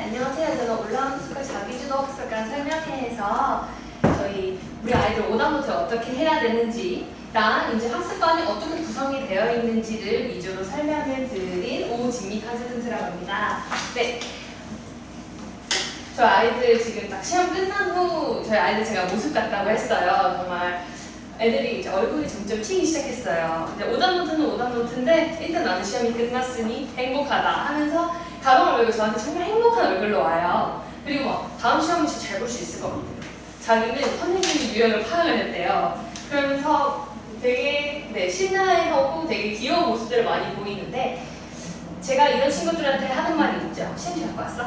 안녕하세요. 저는 올라오는 습관 자기주도 학습관 설명회에서 우리 아이들 오답노트 어떻게 해야 되는지랑 이제 학습관이 어떻게 구성이 되어 있는지를 위주로 설명해 드린 오진미 카즈센트라고 합니다. 네. 저 아이들 지금 딱 시험 끝난 후 저희 아이들 제가 모습 같다고 했어요. 정말 애들이 이제 얼굴이 점점 튀기 시작했어요. 이제 오답노트는 오답노트인데 일단 나는 시험이 끝났으니 행복하다 하면서 가방을 메고 저한테 정말 행복한 얼굴로 와요. 그리고 막 다음 시험은 진짜 잘 볼 수 있을 것 같아요. 자기는 선생님의 유형을 파악을 했대요. 그러면서 되게 신나해하고 되게 귀여운 모습들을 많이 보이는데 제가 이런 친구들한테 하는 말이 있죠. 시험 잘 봤어?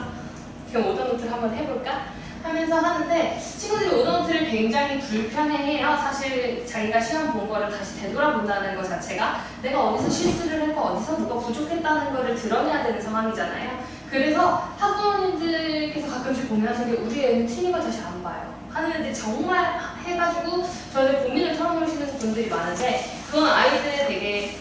그럼 오답노트를 한번 해볼까? 하면서 하는데 친구들이 오답노트를 굉장히 불편해해요. 사실 자기가 시험 본 거를 다시 되돌아본다는 것 자체가 내가 어디서 실수를 했고 어디서 뭐가 부족했다는 거를 드러내야 되는 상황이잖아요. 그래서 학부모님들께서 가끔씩 고민하시는 게 우리 애는 틀린 걸 다시 안 봐요 하는데 정말 해가지고 저한테 고민을 털어놓으시는 분들이 많은데 그건 아이들의 되게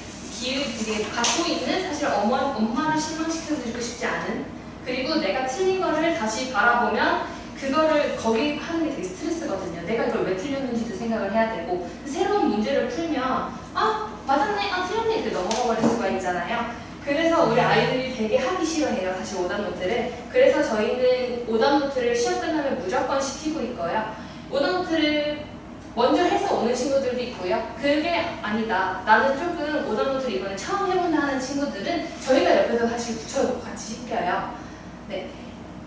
갖고 있는 사실 엄마를 실망시켜드리고 싶지 않은 그리고 내가 틀린 거를 다시 바라보면 그거를 거기 하는 게 되게 스트레스거든요. 내가 이걸 왜 틀렸는지도 생각을 해야 되고 새로운 문제를 풀면 아 맞았네, 아 틀렸네 이렇게 넘어가 버릴 수가 있잖아요. 그래서 우리 아이들이 되게 하기 싫어해요. 사실 오답노트를. 그래서 저희는 오답노트를 시험 끝나면 무조건 시키고 있고요. 오답노트를 먼저 해서 오는 친구들도 있고요. 그게 아니다. 나는 조금 오답노트를 이번에 처음 해본다 하는 친구들은 저희가 옆에서 사실 붙여놓고 같이 시켜요. 네.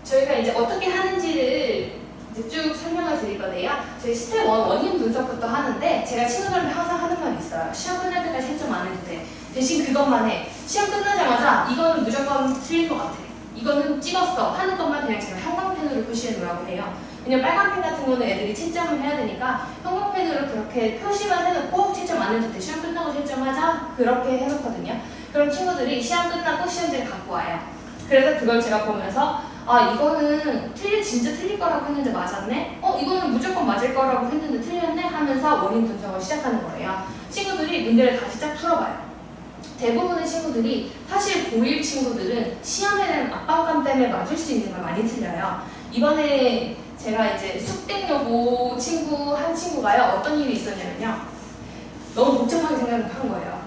저희가 이제 어떻게 하는지를 이제 쭉 설명을 드릴 건데요. 저희 스텝 1 원인 분석부터 하는데 제가 친구들한테 항상 하는 말이 있어요. 시험 끝날 때까지 채점 안 해도 돼. 대신 그것만 해. 시험 끝나자마자 이거는 무조건 틀릴 것 같아. 이거는 찍었어. 하는 것만 그냥 제가 형광펜으로 표시해 놓으라고 해요. 왜냐면 빨간 펜 같은 거는 애들이 채점을 해야 되니까 형광펜으로 그렇게 표시만 해놓고 채점 안 해도 돼. 시험 끝나고 채점하자. 그렇게 해놓거든요. 그럼 친구들이 시험 끝나고 시험지를 갖고 와요. 그래서 그걸 제가 보면서 아 이거는 진짜 틀릴 거라고 했는데 맞았네? 이거는 무조건 맞을 거라고 했는데 틀렸네? 하면서 원인 분석을 시작하는 거예요. 친구들이 문제를 다시 쫙 풀어봐요. 대부분의 친구들이 사실 고1 친구들은 시험에 대한 압박감 때문에 맞을 수 있는 걸 많이 틀려요. 이번에 제가 이제 숙땡여고 한 친구가요. 어떤 일이 있었냐면요. 너무 복잡하게 생각을 한 거예요.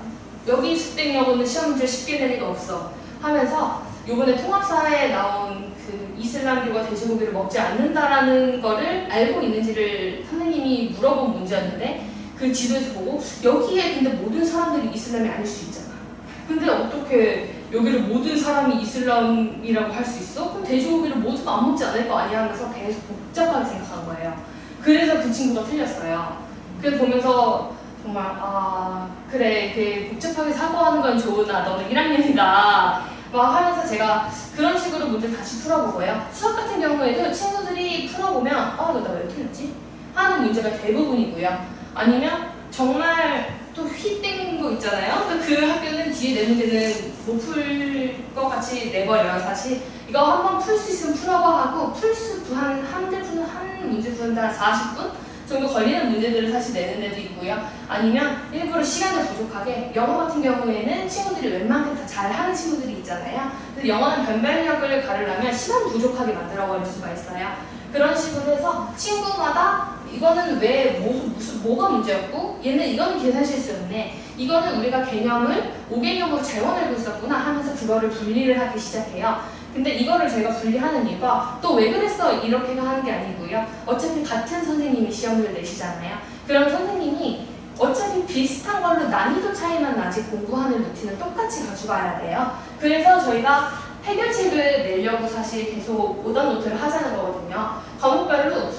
여기 숙땡여고는 시험 문제를 쉽게 낼 리가 없어 하면서 요번에 통합사에 나온 그 이슬람교가 돼지고기를 먹지 않는다라는 거를 알고 있는지를 선생님이 물어본 문제였는데 그 지도에서 보고 여기에 근데 모든 사람들이 이슬람이 아닐 수 있잖아. 근데 어떻게 여기를 모든 사람이 이슬람이라고 할 수 있어? 그럼 돼지고기를 모두가 안 먹지 않을 거 아니야 하면서 계속 복잡하게 생각한 거예요. 그래서 그 친구가 틀렸어요. 그래서 보면서 정말 그래 그 복잡하게 사고하는 건 좋으나 너는 1학년이다 막 하면서 제가 그런 식으로 문제를 다시 풀어보고요. 수학 같은 경우에도 친구들이 풀어보면 너 나 왜 틀렸지? 하는 문제가 대부분이고요. 아니면 정말 또 휘땡인 거 있잖아요. 그 학교는 뒤에 내 문제는 못 풀 것 같이 내버려요. 사실 이거 한번 풀 수 있으면 풀어봐 하고 한 문제 푸는데 한 40분? 정도 걸리는 문제들을 사실 내는 데도 있고요. 아니면 일부러 시간을 부족하게 영어 같은 경우에는 친구들이 웬만큼 다 잘하는 친구들이 있잖아요. 그래서 영어는 변별력을 가르려면 시간 부족하게 만들어버릴 수가 있어요. 그런 식으로 해서 친구마다 이거는 왜 뭐가 문제였고 얘는 이거는 계산 실수였네. 이거는 우리가 개념을 5개념으로 잘못 알고 있었구나 하면서 그거를 분리를 하기 시작해요. 근데 이거를 제가 분리하는 이유가 또 왜 그랬어 이렇게 하는 게 아니고요. 어차피 같은 선생님이 시험을 내시잖아요. 그럼 선생님이 어차피 비슷한 걸로 난이도 차이만 나지 공부하는 루틴은 똑같이 가져가야 돼요. 그래서 저희가 해결책을 내려고 사실 계속 오답노트를 하자는 거거든요. 과목별로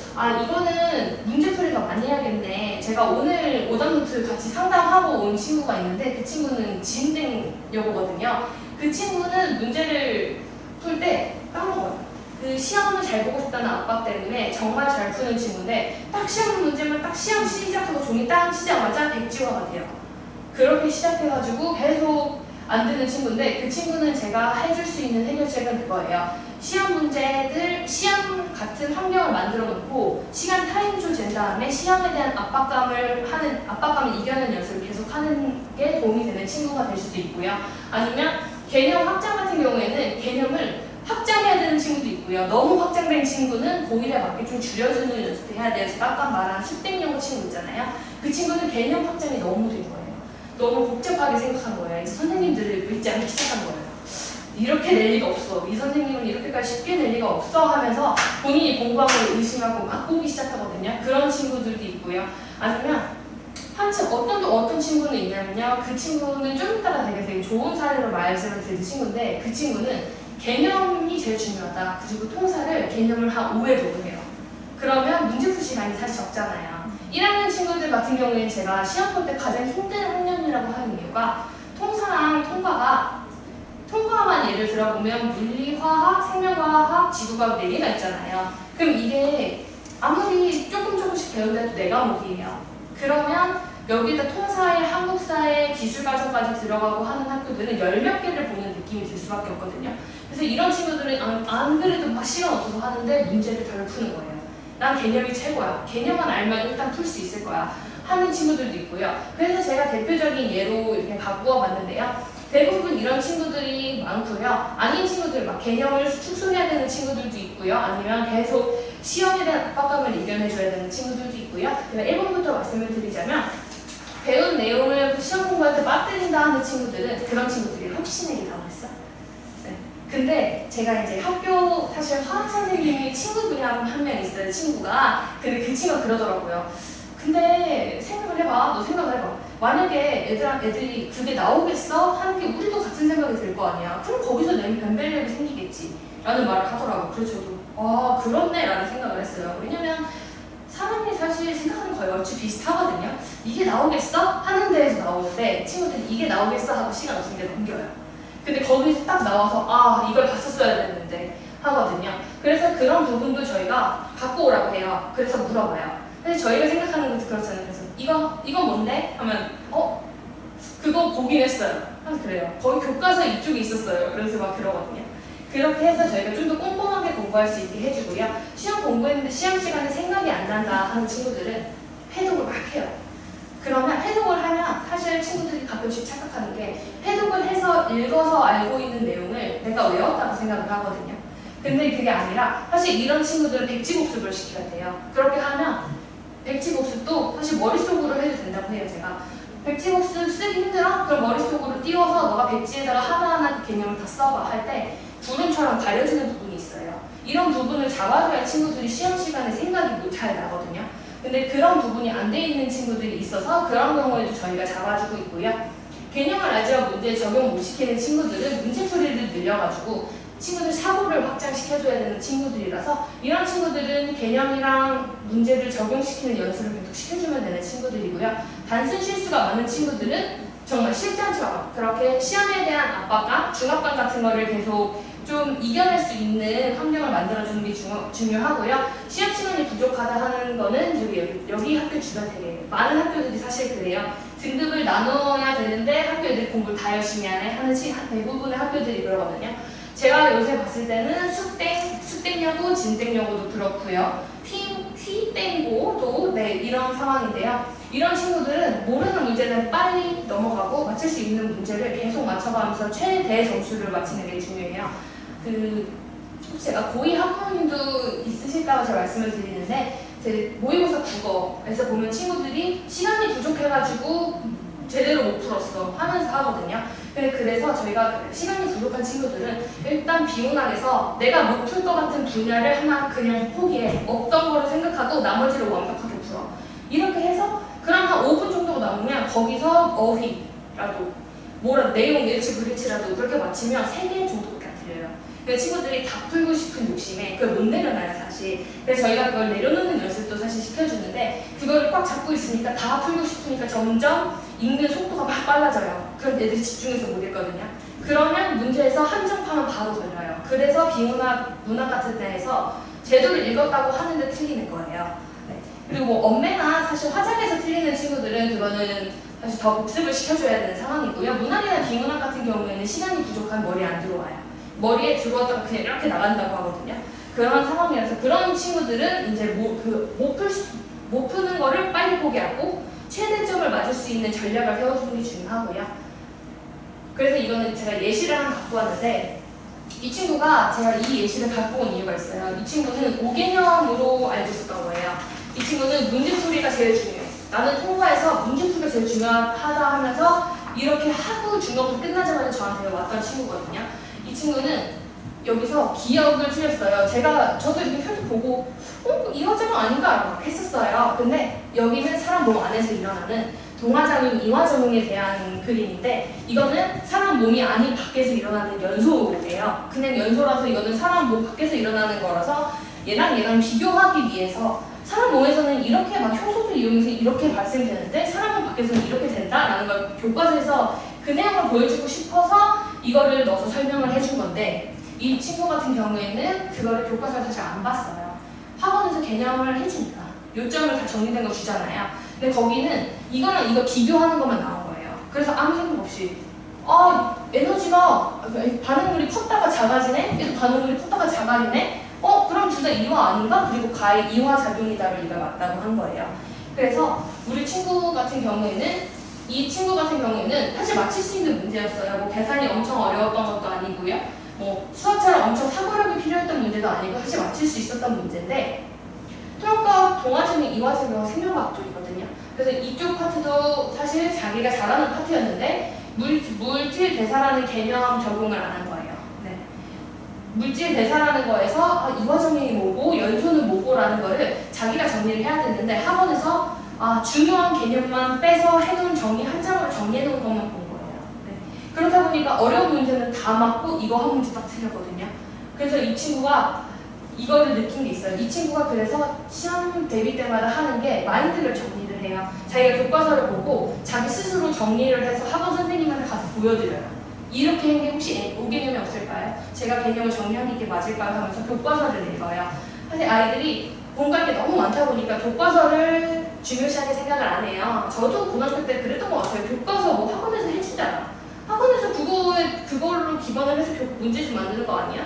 이거는 문제풀이가 많이 해야겠네. 제가 오늘 오답노트 같이 상담하고 온 친구가 있는데 그 친구는 진땡여고거든요. 그 친구는 문제를 풀 때 까먹어요. 그 시험을 잘 보고 싶다는 압박 때문에 정말 잘 푸는 친구인데 딱 시험 문제만 딱 시험 시작하고 종이 딱 치자마자 백지화가 돼요. 그렇게 시작해가지고 계속 안 되는 친구인데 그 친구는 제가 해줄 수 있는 해결책은 그거예요. 시험 문제들, 시험 같은 환경을 만들어 놓고 시간 타임조 잰 다음에 시험에 대한 압박감을 이겨내는 연습을 계속 하는 게 도움이 되는 친구가 될 수도 있고요. 아니면 개념 확장 같은 경우에는 개념을 확장해야 되는 친구도 있고 있고요. 너무 확장된 친구는 고1에 맞게 좀 줄여주는 연습을 해야 돼요. 제가 아까 말한 숙땡영어 친구 있잖아요. 그 친구는 개념 확장이 너무 된 거예요. 너무 복잡하게 생각한 거예요. 이제 선생님들을 믿지 않기 시작한 거예요. 이렇게 낼 리가 없어. 이 선생님은 이렇게까지 쉽게 낼 리가 없어 하면서 본인이 공부한 걸 의심하고 막 꼬기 시작하거든요. 그런 친구들도 있고요. 아니면 한참 어떤 친구는 있냐면요. 그 친구는 좀 이따가 되게 좋은 사례로 말씀을 드릴 친구인데 그 친구는 개념이 제일 중요하다. 그리고 통사를 개념을 한 5회 녹음해요. 그러면 문제풀 시간이 사실 적잖아요. 1학년 친구들 같은 경우에는 제가 시험 볼 때 가장 힘든 학년이라고 하는 이유가 통사랑 통과만 예를 들어보면 물리, 화학, 생명과학, 지구과학 4개가 있잖아요. 그럼 이게 아무리 조금씩 배운다도 4과목이에요. 그러면 여기다 통사에 한국사에 기술과정까지 들어가고 하는 학교들은 10몇 개를 보는 느낌이 들 수밖에 없거든요. 그래서 이런 친구들은 안 그래도 막 시간 없어서 하는데 문제를 덜 푸는 거예요. 난 개념이 최고야. 개념만 알면 일단 풀 수 있을 거야. 하는 친구들도 있고요. 그래서 제가 대표적인 예로 이렇게 갖고 와봤는데요. 대부분 이런 친구들이 많고요. 아닌 친구들, 막 개념을 숙성해야 되는 친구들도 있고요. 아니면 계속 시험에 대한 압박감을 이겨내줘야 되는 친구들도 있고요. 제가 1번부터 말씀을 드리자면 배운 내용을 시험 공부할 때 빠뜨린다 하는 친구들은 그런 친구들이 혁신액이라고 했어요. 네. 근데 제가 이제 학교 사실 화학 선생님이 친구분이 한 명 있어요. 친구가. 근데 그 친구가 그러더라고요. 근데 생각을 해봐. 너 생각을 해봐. 만약에 애들이 그게 나오겠어? 하는 게 우리도 같은 생각이 들 거 아니야. 그럼 거기서 내면 변별력이 생기겠지. 라는 말을 하더라고요. 그래서 저도 아 그렇네 라는 생각을 했어요. 왜냐면 사람이 사실 생각하는 거 거의 얼추 비슷하거든요. 이게 나오겠어? 하는 데에서 나오는데 친구들이 이게 나오겠어? 하고 시간 없으니까 넘겨요. 근데 거기서 딱 나와서 아 이걸 봤었어야 됐는데 하거든요. 그래서 그런 부분도 저희가 갖고 오라고 해요. 그래서 물어봐요. 근데 저희가 생각하는 것도 그렇잖아요. 그래서 이거 뭔데? 하면 그거 보긴 했어요. 그래요. 거기 교과서 이쪽에 있었어요. 그래서 막 그러거든요. 그렇게 해서 저희가 좀 더 꼼꼼하게 공부할 수 있게 해주고요. 시험 공부했는데 시험 시간에 생각이 안 난다 하는 친구들은 해독을 막 해요. 그러면 해독을 하면 사실 친구들이 가끔씩 착각하는 게 해독을 해서 읽어서 알고 있는 내용을 내가 외웠다고 생각을 하거든요. 근데 그게 아니라 사실 이런 친구들은 백지복습을 시켜야 돼요. 그렇게 하면 백지복습도 사실 머릿속으로 해도 된다고 해요. 제가 백지복습 쓰기 힘들어? 그럼 머릿속으로 띄워서 너가 백지에다가 하나하나 개념을 다 써봐 할 때 구름처럼 가려지는 부분이 있어요. 이런 부분을 잡아줘야 친구들이 시험 시간에 생각이 잘 나거든요. 근데 그런 부분이 안 돼 있는 친구들이 있어서 그런 경우에도 저희가 잡아주고 있고요. 개념을 알지만 문제에 적용 못 시키는 친구들은 문제풀이를 늘려가지고 친구들 사고를 확장시켜줘야 되는 친구들이라서 이런 친구들은 개념이랑 문제를 적용시키는 연습을 계속 시켜주면 되는 친구들이고요. 단순 실수가 많은 친구들은 정말 실전처럼 그렇게 시험에 대한 압박감, 중압감 같은 거를 계속 좀 이겨낼 수 있는 환경을 만들어주는 게 중요하고요. 시험 시간이 부족하다 하는 거는 여기 학교 주변 되게 많은 학교들이 사실 그래요. 등급을 나눠야 되는데 학교 애들이 공부를 다 열심히 하는 대부분의 학교들이 그러거든요. 제가 요새 봤을 때는 숙땡여고, 진땡여고도 그렇고요. 휘땡고도 이런 상황인데요. 이런 친구들은 모르는 문제는 빨리 넘어가고 맞출 수 있는 문제를 계속 맞춰가면서 최대 점수를 맞히는 게 중요해요. 혹시 제가 고2 학부모님도 있으실까봐 제가 말씀을 드리는데 제 모의고사 국어에서 보면 친구들이 시간이 부족해가지고 제대로 못 풀었어 하면서 하거든요. 그래서 저희가 시간이 부족한 친구들은 일단 비문학에서 내가 못 풀 것 같은 분야를 하나 그냥 포기해. 없던 거를 생각하고 나머지를 완벽하게 풀어. 이렇게 해서 그럼 한 5분 정도가 남으면 거기서 어휘라도 내용 일치 불일치라도 그렇게 맞추면 3개 정도밖에 안 틀려요. 그래서 친구들이 다 풀고 싶은 욕심에 그걸 못 내려놔요 사실. 그래서 저희가 그걸 내려놓는 연습도 사실 시켜주는데 그거를 꽉 잡고 있으니까 다 풀고 싶으니까 점점 읽는 속도가 막 빨라져요. 그럼 애들이 집중해서 못 읽거든요. 그러면 문제에서 한정파면 바로 걸려요. 그래서 비문학, 문학 같은 데에서 제도를 읽었다고 하는데 틀리는 거예요. 네. 그리고 뭐 엄매나 사실 화작에서 틀리는 친구들은 그거는 사실 더 복습을 시켜줘야 되는 상황이고요. 문학이나 비문학 같은 경우에는 시간이 부족한 머리에 안 들어와요. 머리에 들어왔다가 그냥 이렇게 나간다고 하거든요. 그런 상황이라서 그런 친구들은 이제 못 푸는 거를 빨리 포기하고 최대점을 맞을 수 있는 전략을 세워주는 게 중요하고요. 그래서 이거는 제가 예시를 하나 갖고 왔는데 이 친구가 제가 이 예시를 갖고 온 이유가 있어요. 이 친구는 5개념으로 알고 있었던 거예요. 이 친구는 문제풀이가 제일 중요해. 나는 통과해서 문제풀이가 제일 중요하다 하면서 이렇게 하고 중간부터 끝나자마자 저한테 왔던 친구거든요. 이 친구는 여기서 기억을 틀렸어요. 저도 이렇게 표지 보고 이화작용 아닌가? 막 했었어요. 근데 여기는 사람 몸 안에서 일어나는 동화작용, 이화작용에 대한 그림인데 이거는 사람 몸이 아닌 밖에서 일어나는 연소예요. 그냥 연소라서 이거는 사람 몸 밖에서 일어나는 거라서 얘랑 비교하기 위해서 사람 몸에서는 이렇게 막 효소를 이용해서 이렇게 발생되는데 사람 몸 밖에서는 이렇게 된다라는 걸 교과서에서 그 내용을 보여주고 싶어서 이거를 넣어서 설명을 해준 건데 이 친구 같은 경우에는 그거를 교과서를 사실 안 봤어요. 학원에서 개념을 해주니까 요점을 다 정리된 거 주잖아요. 근데 거기는 이거랑 이거 비교하는 것만 나온 거예요. 그래서 아무 생각 없이 에너지가 반응물이 컸다가 작아지네? 얘도 반응물이 컸다가 작아지네? 그럼 둘 다 이화 아닌가? 그리고 가의 이화 작용이다를 이가 맞다고 한 거예요. 그래서 우리 친구 같은 경우에는 이 친구 같은 경우에는 사실 맞힐 수 있는 문제였어요. 뭐 계산이 엄청 어려웠던 것도 아니고요. 뭐 수학처럼 엄청 사고력이 필요했던 문제도 아니고 사실 맞힐 수 있었던 문제인데 통합과 동화적인 이화적인 생명과학 쪽이거든요. 그래서 이쪽 파트도 사실 자기가 잘하는 파트였는데 물질 대사라는 개념 적용을 안 한 거예요. 네. 물질 대사라는 거에서 이화적용이 뭐고 연소는 뭐고라는 거를 자기가 정리를 해야 되는데 학원에서 중요한 개념만 빼서 해둔 정리 한 장으로 정리해놓은 것만 본 거예요. 네. 그렇다 보니까 어려운 문제는 다 맞고 이거 한 문제 딱 틀렸거든요. 그래서 이 친구가 이거를 느낀 게 있어요. 이 친구가 그래서 시험 대비 때마다 하는 게 마인드를 정리를 해요. 자기가 교과서를 보고 자기 스스로 정리를 해서 학원 선생님한테 가서 보여드려요. 이렇게 한 게 혹시 5개념이 없을까요? 제가 개념을 정리한 게 이게 맞을까요? 하면서 교과서를 읽어요. 사실 아이들이 공부할 게 너무 많다 보니까 교과서를 중요시하게 생각을 안 해요. 저도 고등학교 때 그랬던 것 같아요. 교과서 뭐 학원에서 해주잖아. 학원에서 그걸로 기반을 해서 문제집 만드는 거 아니야?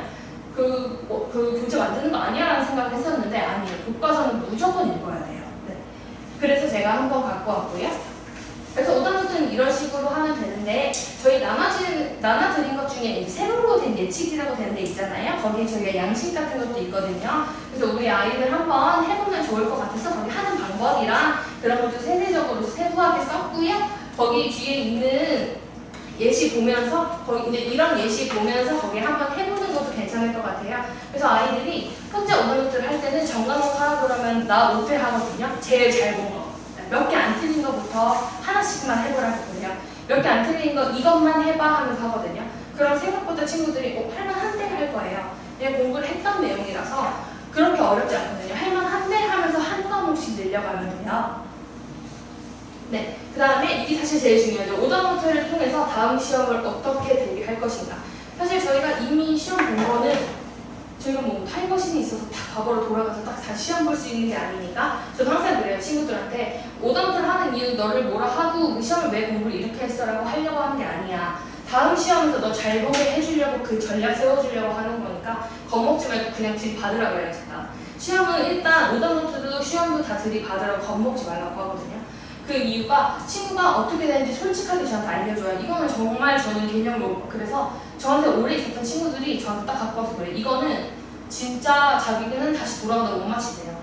그 교재 만드는 거 아니야? 라는 생각을 했었는데 아니에요. 교과서는 무조건 읽어야 돼요. 네. 그래서 제가 한번 갖고 왔고요. 그래서 오답노트는 이런 식으로 하면 되는데 저희 나눠드린 것 중에 세로로 된 예측이라고 된 데 있잖아요. 거기에 저희가 양식 같은 것도 있거든요. 그래서 우리 아이들 한번 해보면 좋을 것 같아서 거기 하는 방법이랑 그런 것도 세세적으로 세부하게 썼고요. 거기 뒤에 있는 예시 보면서 거기 이제 이런 예시 보면서 거기 한번 해보는 것도 괜찮을 것 같아요. 그래서 아이들이 혼자 오답노트를 할 때는 정과목 하라 그러면 나 5회 하거든요. 제일 잘 본 거. 몇 개 안 틀린 거부터 하나씩만 해보라고 그래요. 몇 개 안 틀린 거 이것만 해봐 하면서 하거든요. 그럼 생각보다 친구들이 할만한데 할 거예요. 내가 공부를 했던 내용이라서 그렇게 어렵지 않거든요. 할만한데 하면서 한 과목씩 늘려가면 돼요. 네, 그 다음에 이게 사실 제일 중요하죠. 오답노트를 통해서 다음 시험을 어떻게 대비할 것인가. 사실 저희가 이미 시험 본 거는 저희가 뭐 타임머신이 있어서 다 과거로 돌아가서 딱 다시 시험 볼 수 있는 게 아니니까 저도 항상 그래요. 친구들한테 오답노트를 하는 이유 너를 뭐라 하고 그 시험을 왜 공부를 이렇게 했어라고 하려고 하는 게 아니야. 다음 시험에서 너 잘 보게 해주려고 그 전략 세워주려고 하는 거니까 겁먹지 말고 그냥 들이받으라고 해요. 제가 시험은 일단 오답노트도 시험도 다 들이받으라고 겁먹지 말라고 하거든요. 그 이유가 친구가 어떻게 되는지 솔직하게 저한테 알려줘요. 이거는 정말 저는 개념으로 그래서 저한테 오래 있었던 친구들이 저한테 딱 갖고 와서 그래. 이거는 진짜 자기는 다시 돌아온다고 못 맞히대요.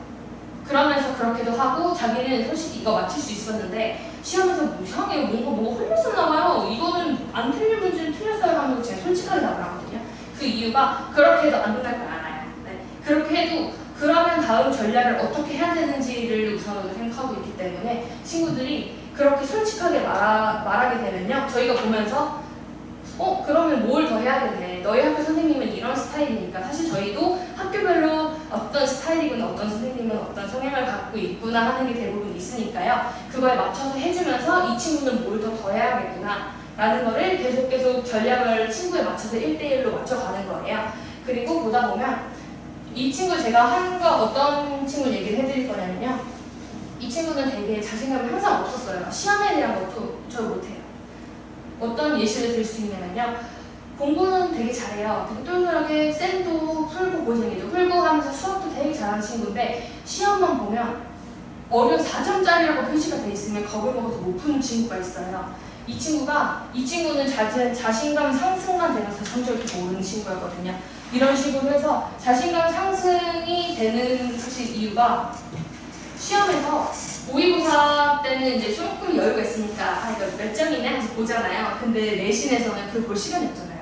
그러면서 그렇게도 하고 자기는 솔직히 이거 맞힐 수 있었는데 시험에서 이상하게 뭐가 흘렸었나 봐요. 이거는 안 틀린 문제는 틀렸어요 하면서 제가 솔직하게 답을 하거든요. 그 이유가 그렇게 해도 안 된다는 걸 알아요. 네. 그렇게 해도 그러면 다음 전략을 어떻게 해야 되는지를 우선으로 생각하고 있기 때문에 친구들이 그렇게 솔직하게 말하게 되면요. 저희가 보면서 그러면 뭘 더 해야겠네. 너희 학교 선생님은 이런 스타일이니까 사실 저희도 학교별로 어떤 스타일이구나 어떤 선생님은 어떤 성향을 갖고 있구나 하는 게 대부분 있으니까요. 그거에 맞춰서 해주면서 이 친구는 뭘 더 해야겠구나 라는 거를 계속 전략을 친구에 맞춰서 1대1로 맞춰가는 거예요. 그리고 보다 보면 이 친구 제가 한 거 어떤 친구 얘기를 해드릴 거냐면요. 이 친구는 되게 자신감이 항상 없었어요. 시험에 대한 것도 저 못해요. 어떤 예시를 들 수 있냐면요. 공부는 되게 잘해요. 되게 똘똘하게 쌤도 풀고 고생해도 풀고 하면서 수업도 되게 잘하는 친구인데 시험만 보면 어려운 4점짜리라고 표시가 돼 있으면 겁을 먹어서 못 푸는 친구가 있어요. 이 친구는 자신감 상승만 되면서 성적이 더 오르는 친구였거든요. 이런 식으로 해서 자신감 상승이 되는 사실 이유가 시험에서 모의고사 때는 이제 조금 여유가 있으니까 이거 몇 점이네 하면서 보잖아요. 근데 내신에서는 그걸 볼 시간이 없잖아요.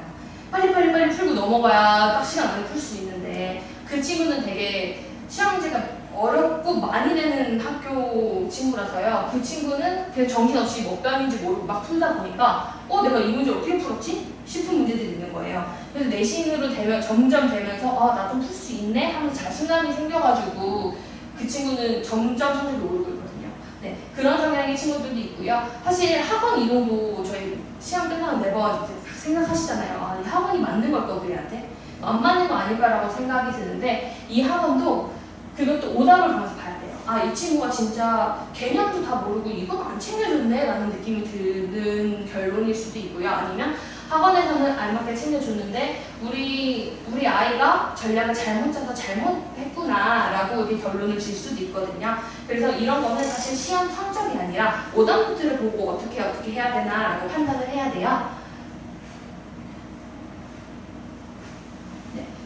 빨리 풀고 넘어가야 딱 시간 안에 풀 수 있는데 그 친구는 되게 시험 문제가 어렵고 많이 내는 학교 친구라서요. 그 친구는 그냥 정신없이 뭐 뺨인지 모르고 막 풀다 보니까 내가 이 문제 어떻게 풀었지? 싶은 문제들이 있는 거예요. 그래서 내신으로 점점 되면서 나 좀 풀 수 있네? 하면서 자신감이 생겨가지고 그 친구는 점점 성적이 오르고 있거든요. 네, 그런 성향의 친구들도 있고요. 사실 학원 이동도 저희 시험 끝나면 매번 생각하시잖아요. 이 학원이 맞는 걸까 우리한테? 안 맞는 거 아닐까라고 생각이 드는데 이 학원도 그것도 오답을 보면서 봐야 돼요. 이 친구가 진짜 개념도 다 모르고 이건 안 챙겨줬네 라는 느낌이 드는 결론일 수도 있고요. 아니면 학원에서는 알맞게 챙겨줬는데 우리 아이가 전략을 잘못 짜서 잘못했구나 라고 이렇게 결론을 질 수도 있거든요. 그래서 이런 거는 사실 시험 성적이 아니라 오답 노트를 보고 어떻게 해야 되나 라고 판단을 해야 돼요.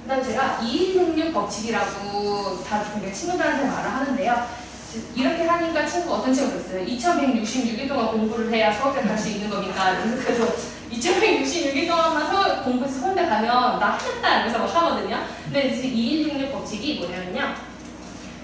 그다음 제가 2166 법칙이라고 다 친구들한테 말을 하는데요. 이렇게 하니까 어떤 친구가 있어요. 2166일 동안 공부를 해야 서울대 갈 수 있는 겁니까? 그래서 2166일 동안만 공부해서 서울대 가면 나 하겠다 이러면서 막 하거든요. 근데 2166 법칙이 뭐냐면요.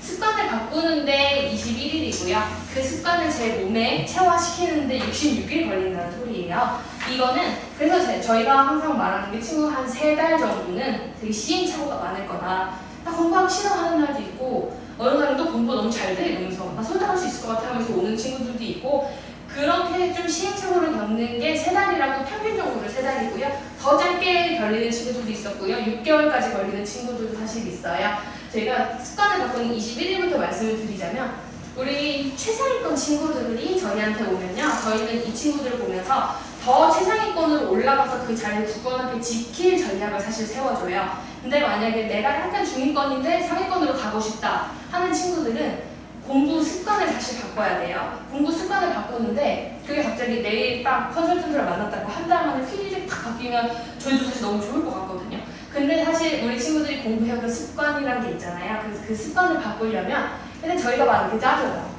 습관을 바꾸는데 21일이고요. 그 습관을 제 몸에 체화시키는데 66일 걸린다는 소리예요. 이거는 그래서 저희가 항상 말하는 게 친구 한 3달 정도는 되게 시행착오가 많을 거다. 나 공부하기 싫어하는 날도 있고 어느 날은 또 공부 너무 잘 돼 이러면서 나 설득할 수 있을 것 같아 하면서 오는 친구들도 있고 그렇게 좀 시행착오를 겪는 게 3달이라고 평균적으로 3달이고요. 더 짧게 걸리는 친구들도 있었고요. 6개월까지 걸리는 친구들도 사실 있어요. 저희가 습관을 바꾸는 21일부터 말씀을 드리자면 우리 최상위권 친구들이 저희한테 오면요. 저희는 이 친구들을 보면서 더 최상위권으로 올라가서 그 자리를 굳건하게 지킬 전략을 사실 세워줘요. 근데 만약에 내가 약간 중위권인데 상위권으로 가고 싶다 하는 친구들은 공부 습관을 다시 바꿔야 돼요. 공부 습관을 바꾸는데 그게 갑자기 내일 딱 컨설턴트를 만났다고 한 달 만에 필이 딱 바뀌면 저희도 사실 너무 좋을 것 같거든요. 근데 사실 우리 친구들이 공부해오던 습관이라는 게 있잖아요. 그래서 그 습관을 바꾸려면 일단 저희가 막 이렇게 짜줘요.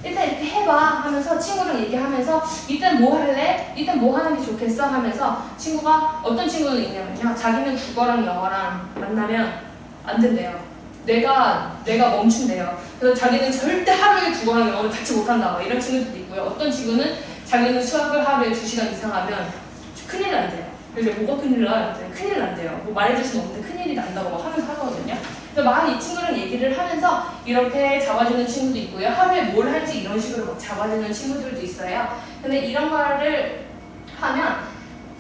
일단 이렇게 해봐 하면서 친구랑 얘기하면서 일단 뭐 할래? 일단 뭐 하는 게 좋겠어? 하면서 친구가 어떤 친구는 있냐면요. 자기는 국어랑 영어랑 만나면 안 된대요. 내가 멈춘대요. 그래서 자기는 절대 하루에 국어랑 영어를 같이 못한다. 막 이런 친구들도 있고요. 어떤 친구는 자기는 수학을 하루에 2시간 이상 하면 큰일 난대요. 그래서 뭐가 큰일 나? 큰일 난대요. 뭐 말해줄 수는 없는데 큰일이 난다고 막 하면서 하거든요. 그래서 막 이 친구랑 얘기를 하면서 이렇게 잡아주는 친구도 있고요. 하루에 뭘 할지 이런 식으로 막 잡아주는 친구들도 있어요. 근데 이런 거를 하면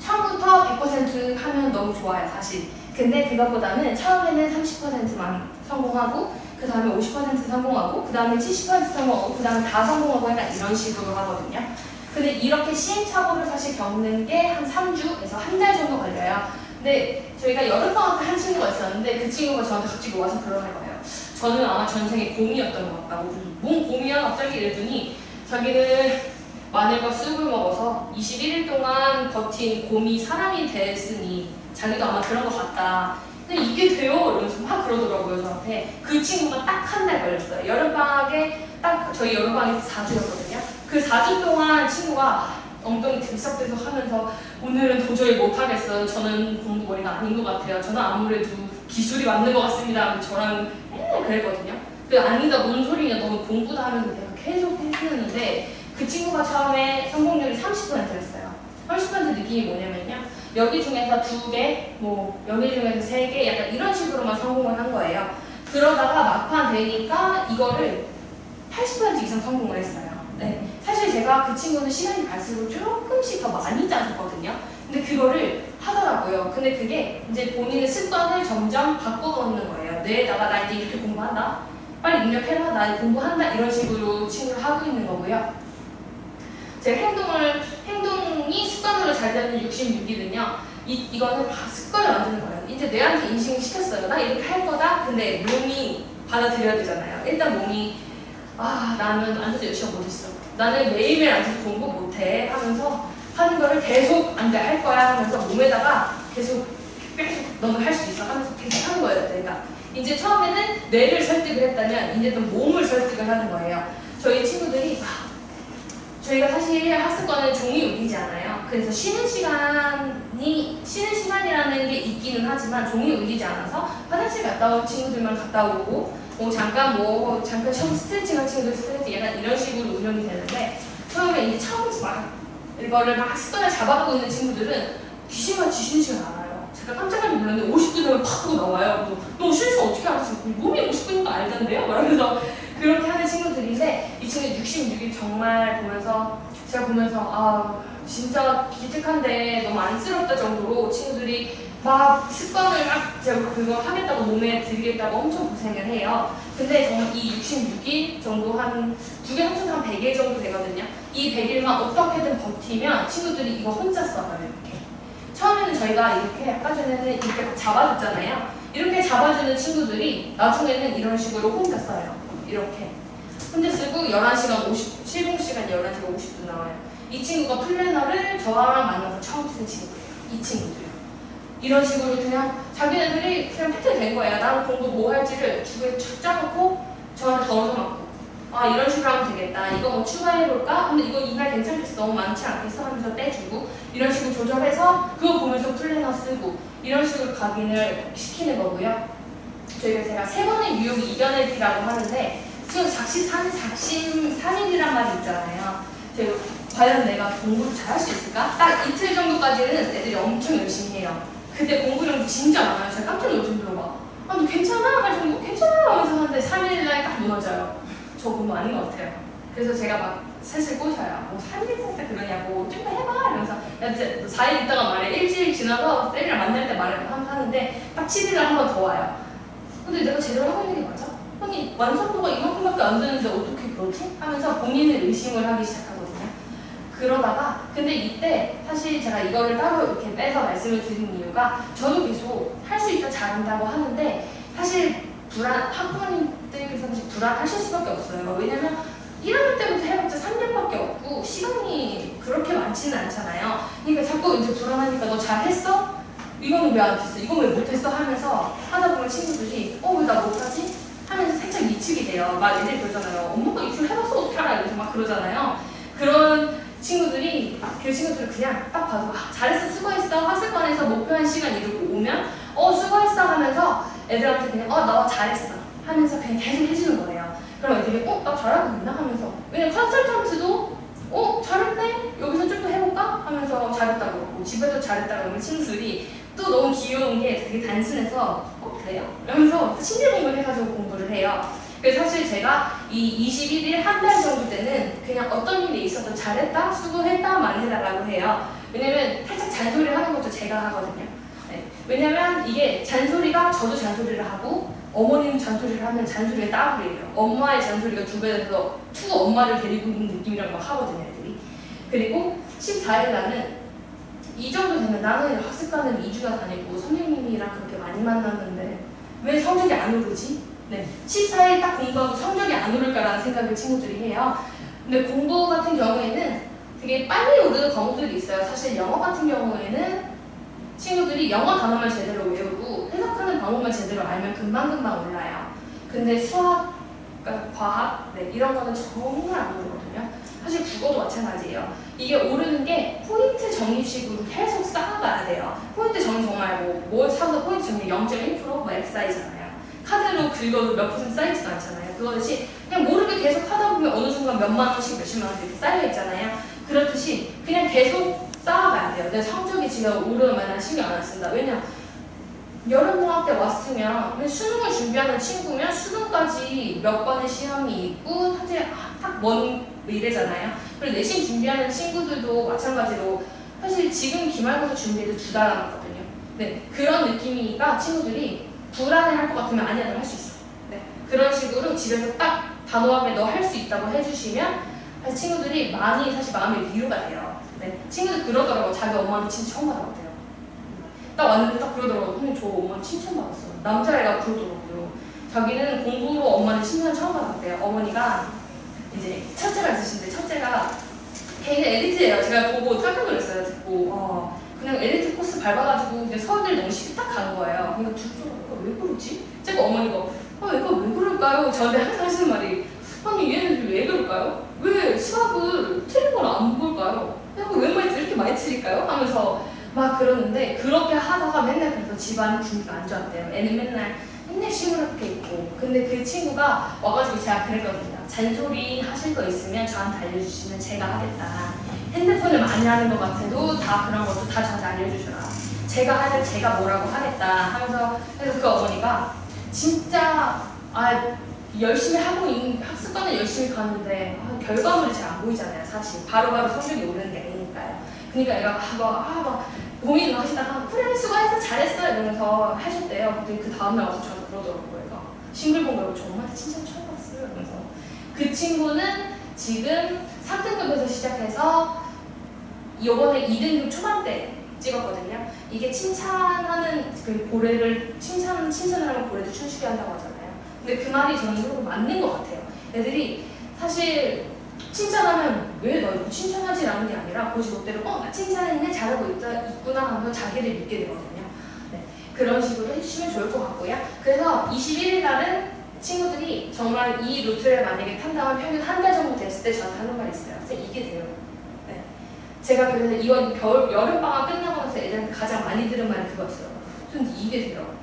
처음부터 100% 하면 너무 좋아요, 사실. 근데 그것보다는 처음에는 30%만 성공하고 그 다음에 50% 성공하고 그 다음에 70% 성공하고 그 다음에 다 성공하고 약간 이런 식으로 하거든요. 근데 이렇게 시행착오를 사실 겪는 게 한 3주에서 한 달 정도 걸려요. 근데 저희가 여름방학 때 한 친구가 있었는데 그 친구가 저한테 갑자기 와서 그러는 거예요. 저는 아마 전생에 곰이었던 것 같다고. 뭔 곰이야? 갑자기 이랬더니 자기는 마늘과 쑥을 먹어서 21일 동안 버틴 곰이 사람이 됐으니 자기도 아마 그런 것 같다. 근데 이게 돼요? 이러면서 막 그러더라고요, 저한테. 그 친구가 딱 한 달 걸렸어요. 여름방학에 딱 저희 여름방학에서 4주였거든요. 그 4주 동안 친구가 엉덩이 들썩들썩 하면서 오늘은 도저히 못하겠어요. 저는 공부머리가 아닌 것 같아요. 저는 아무래도 기술이 맞는 것 같습니다. 저랑 맨날 그랬거든요. 근데 아니다, 뭔 소리냐. 너는 공부도 하면서 내가 계속 했는데 그 친구가 처음에 성공률이 30%였어요. 30% 느낌이 뭐냐면요. 여기 중에서 2개, 뭐 여기 중에서 3개 약간 이런 식으로만 성공을 한 거예요. 그러다가 막판 되니까 이거를 80% 이상 성공을 했어요. 네. 사실 제가 그 친구는 시간이 갈수록 조금씩 더 많이 짜줬거든요. 근데 그거를 하더라고요. 근데 그게 이제 본인의 습관을 점점 바꿔놓는 거예요. 뇌에다가 나 이제 이렇게 공부한다. 빨리 입력해라. 나 공부한다. 이런 식으로 친구를 하고 있는 거고요. 제가 행동이 습관으로 잘 되는 66일은요. 이거는 습관을 만드는 거예요. 이제 뇌한테 인식을 시켰어요. 나 이렇게 할 거다. 근데 몸이 받아들여야 되잖아요. 일단 몸이 나는 앉아서 열심히 못했어. 나는 매일매일 앉아서 공부 못해 하면서 하는 거를 계속 안 돼, 할 거야 하면서 몸에다가 계속 너는 할 수 있어 하면서 계속 하는 거예요. 내가 이제 처음에는 뇌를 설득을 했다면 이제 또 몸을 설득을 하는 거예요. 저희 친구들이 저희가 사실 학습권은 종이 울리지 않아요. 그래서 쉬는 시간이라는 게 있기는 하지만 종이 울리지 않아서 화장실 갔다 온 친구들만 갔다 오고 잠깐 스트레칭 할 친구들 스트레칭 약간 이런 식으로 운영이 되는데 처음에 이제 처음부터 막 이거를 막 습관을 잡아가고 있는 친구들은 귀신같이 쉬는 시간 알아요. 제가 깜짝 놀랐는데 50분 되면 팍 하고 나와요. 너 쉬는 시간 어떻게 알았어? 몸이 50분인 거 알던데요? 말하면서 그렇게 하는 친구들인데 이 친구 66일 정말 보면서 제가 보면서 진짜 기특한데 너무 안쓰럽다 정도로 친구들이 막 습관을 막 제가 그거 하겠다고 몸에 들이겠다고 엄청 고생을 해요. 근데 정말 이 66일 정도 한 두 개 합쳐서 한 100일 정도 되거든요. 이 100일만 어떻게든 버티면 친구들이 이거 혼자 써요. 이렇게 처음에는 저희가 이렇게 아까 전에는 이렇게 잡아줬잖아요. 이렇게 잡아주는 친구들이 나중에는 이런 식으로 혼자 써요. 이렇게 혼자 쓰고 11시간 7분시간 11시간 50분 나와요. 이 친구가 플래너를 저랑 만나서 처음 쓴 친구예요. 이 친구들요. 이런 식으로 그냥 자기네들이 그냥 패턴이 된 거예요. 나는 공부 뭐 할지를 주에 쫙 짜놓고 저한테 덜어서 맞고 이런 식으로 하면 되겠다. 이거 뭐 추가해볼까? 근데 이거 이날 괜찮겠어. 너무 많지 않겠어? 하면서 빼주고 이런 식으로 조절해서 그거 보면서 플래너 쓰고 이런 식으로 각인을 시키는 거고요. 제가 3번의 유혹이 이겨내기라고 하는데 지금 작심삼일이란 말이 있잖아요. 과연 내가 공부를 잘할 수 있을까? 딱 이틀 정도까지는 애들이 엄청 열심히 해요. 그때 공부량도 진짜 많아요. 제가 깜짝 놀랄 정도로 너 괜찮아? 할 정도 괜찮아? 하면서 하는데 3일날 딱 무너져요. 저 공부 아닌 것 같아요. 그래서 제가 막 슬슬 꼬셔요. 3일 때 그러냐고 좀 더 해봐 이러면서 4일 있다가 말해. 일주일 지나서 쌤이랑 만날 때 말해 하는데 딱 7일날 한 번 더 와요. 근데 내가 제대로 하고 있는 게 맞아? 아니 완성도가 이만큼밖에 안 되는데 어떻게 그러지? 하면서 본인을 의심을 하기 시작하거든요. 그러다가 근데 이때 사실 제가 이거를 따로 이렇게 빼서 말씀을 드린 이유가 저도 계속 할 수 있다 잘한다고 하는데 사실 학부모님들께서 사실 불안하실 수밖에 없어요. 왜냐면 1학년 때부터 해봤자 3년밖에 없고 시간이 그렇게 많지는 않잖아요. 그러니까 자꾸 이제 불안하니까 너 잘했어? 이거는 왜 안 됐어? 이건 왜 못했어? 하면서 하다 보면 친구들이 왜 나 못하지? 하면서 살짝 미치게 돼요. 막 애들이 그러잖아요. 엄마가 이거 해봤어 어떻게 알아? 이러면서 막 그러잖아요. 그런 친구들이 그 친구들을 그냥 딱 봐도 잘했어 수고했어 학습관에서 목표한 시간 이루고 오면 수고했어 하면서 애들한테 그냥 너 잘했어 하면서 그냥 계속 해주는 거예요. 그럼 애들이 나 잘하고 있나? 하면서 왜냐면 컨설턴트도 잘했네? 여기서 좀 더 해볼까? 하면서 잘했다고 그러고 집에도 잘했다고 그러면 친구들이 또 너무 귀여운 게 되게 단순해서 그래요? 이러면서 심리 공부를 해가지고 공부를 해요. 그래서 사실 제가 이 21일 한 달 정도 때는 그냥 어떤 일이 있어도 잘했다, 수고했다 말해달라고 해요. 왜냐면 살짝 잔소리를 하는 것도 제가 하거든요. 네. 왜냐면 이게 잔소리가 저도 잔소리를 하고 어머님 잔소리를 하면 잔소리가 따블이에요. 엄마의 잔소리가 2배 돼서 투 엄마를 데리고 있는 느낌이라고 막 하거든요, 애들이. 그리고 14일 날은 이 정도 되면 나는 학습관을 2주나 다니고 선생님이랑 그렇게 많이 만났는데 왜 성적이 안 오르지? 네, 14일 딱 공부하고 성적이 안 오를까라는 생각을 친구들이 해요. 근데 공부 같은 경우에는 되게 빨리 오르는 과목들이 있어요. 사실 영어 같은 경우에는 친구들이 영어 단어만 제대로 외우고 해석하는 방법만 제대로 알면 금방금방 올라요. 근데 수학, 과학 이런 거는 정말 안 오르거든요. 사실 국어도 마찬가지예요. 이게 오르는 게 포인트 정의식으로 계속 쌓아가야 돼요. 포인트 정의 정말 뭘 사도 포인트 정의 0.1% 뭐 X 쌓이잖아요. 카드로 긁어도 몇 퍼센트 쌓이지도 않잖아요. 그거듯이 그냥 모르게 계속 하다 보면 어느 순간 몇만 원씩 몇십만 원씩 이렇게 쌓여 있잖아요. 그렇듯이 그냥 계속 쌓아가야 돼요. 근데 성적이 지금 오르면 난 신경 안 쓴다. 왜냐? 여름방학 때 왔으면 수능을 준비하는 친구면 수능까지 몇 번의 시험이 있고 사실 딱 먼 미래잖아요. 그리고 내신 준비하는 친구들도 마찬가지로 사실 지금 기말고사 준비해도 2달 남았거든요. 네, 그런 느낌이니까 친구들이 불안해할 것 같으면 아니야, 너 할 수 있어. 네, 그런 식으로 집에서 딱 단호하게 너 할 수 있다고 해주시면 사실 친구들이 많이 사실 마음의 위로가 돼요. 네, 친구들 그러더라고. 자기 엄마한테 칭찬 처음 받았대요. 딱 왔는데 딱 그러더라고. 선생님 저 엄마한테 칭찬 받았어요. 남자애가 그러더라고요. 자기는 공부로 엄마한테 칭찬 처음 받았대요. 어머니가 이제 첫째가 있으신데 첫째가 걔는 엘리트예요. 제가 보고 깜짝 놀랐어요. 듣고 그냥 엘리트 코스 밟아가지고 그냥 서울대 너무 쉽게 딱 간 거예요. 그러니까 둘째가 왜 그러지? 제가 어머니가 얘가 왜 그럴까요? 저한테 항상 하시는 말이 아니 얘는 왜 그럴까요? 왜 수학을 틀린 걸 안 볼까요? 왜 이렇게 많이 틀릴까요? 하면서 막 그러는데 그렇게 하다가 맨날 그래서 집안 분위기가 안 좋았대요. 애는 맨날 시무룩해 있고. 근데 그 친구가 와가지고 제가 그랬거든요. 잔소리 하실 거 있으면 저한테 알려주시면 제가 하겠다. 핸드폰을 많이 하는 것 같아도 다 그런 것도 다 저한테 알려주셔라. 제가 하면 제가 뭐라고 하겠다 하면서 그래서 그 어머니가 진짜 열심히 하고 있는 학습관은 열심히 가는데 결과물이 잘 안 보이잖아요. 사실 바로바로 성적이 오르는 게 아니니까요. 그러니까 얘가 막 고민을 하시다가 그래 수고해서 잘했어 이러면서 하셨대요. 근데 그 다음날 와서 저한테 그러더라고요. 얘가 싱글벙글하고 저 엄마한테 칭찬 처음 받았어요. 이러면서 그 친구는 지금 3등급에서 시작해서 이번에 2등급 초반대 찍었거든요. 이게 칭찬하는 그 고래를 칭찬을 하면 고래도 춤추게 한다고 하잖아요. 근데 그 말이 저는 조금 맞는 것 같아요. 애들이 사실 칭찬하면 왜 너 이거 칭찬하지 라는 게 아니라 고지 못대로 나 칭찬했네 잘하고 있구나 하면서 자기를 믿게 되거든요. 네, 그런 식으로 해주시면 좋을 것 같고요. 그래서 21일날은 친구들이 정말 이 루트를 만약에 탄다면 평균 한 달 정도 됐을 때 저한테 하는 말이 있어요. 선생님 이게 돼요. 네. 제가 그래서 이번 여름방학 끝나고 나서 애들한테 가장 많이 들은 말이 그거였어요. 선생님 이게 돼요.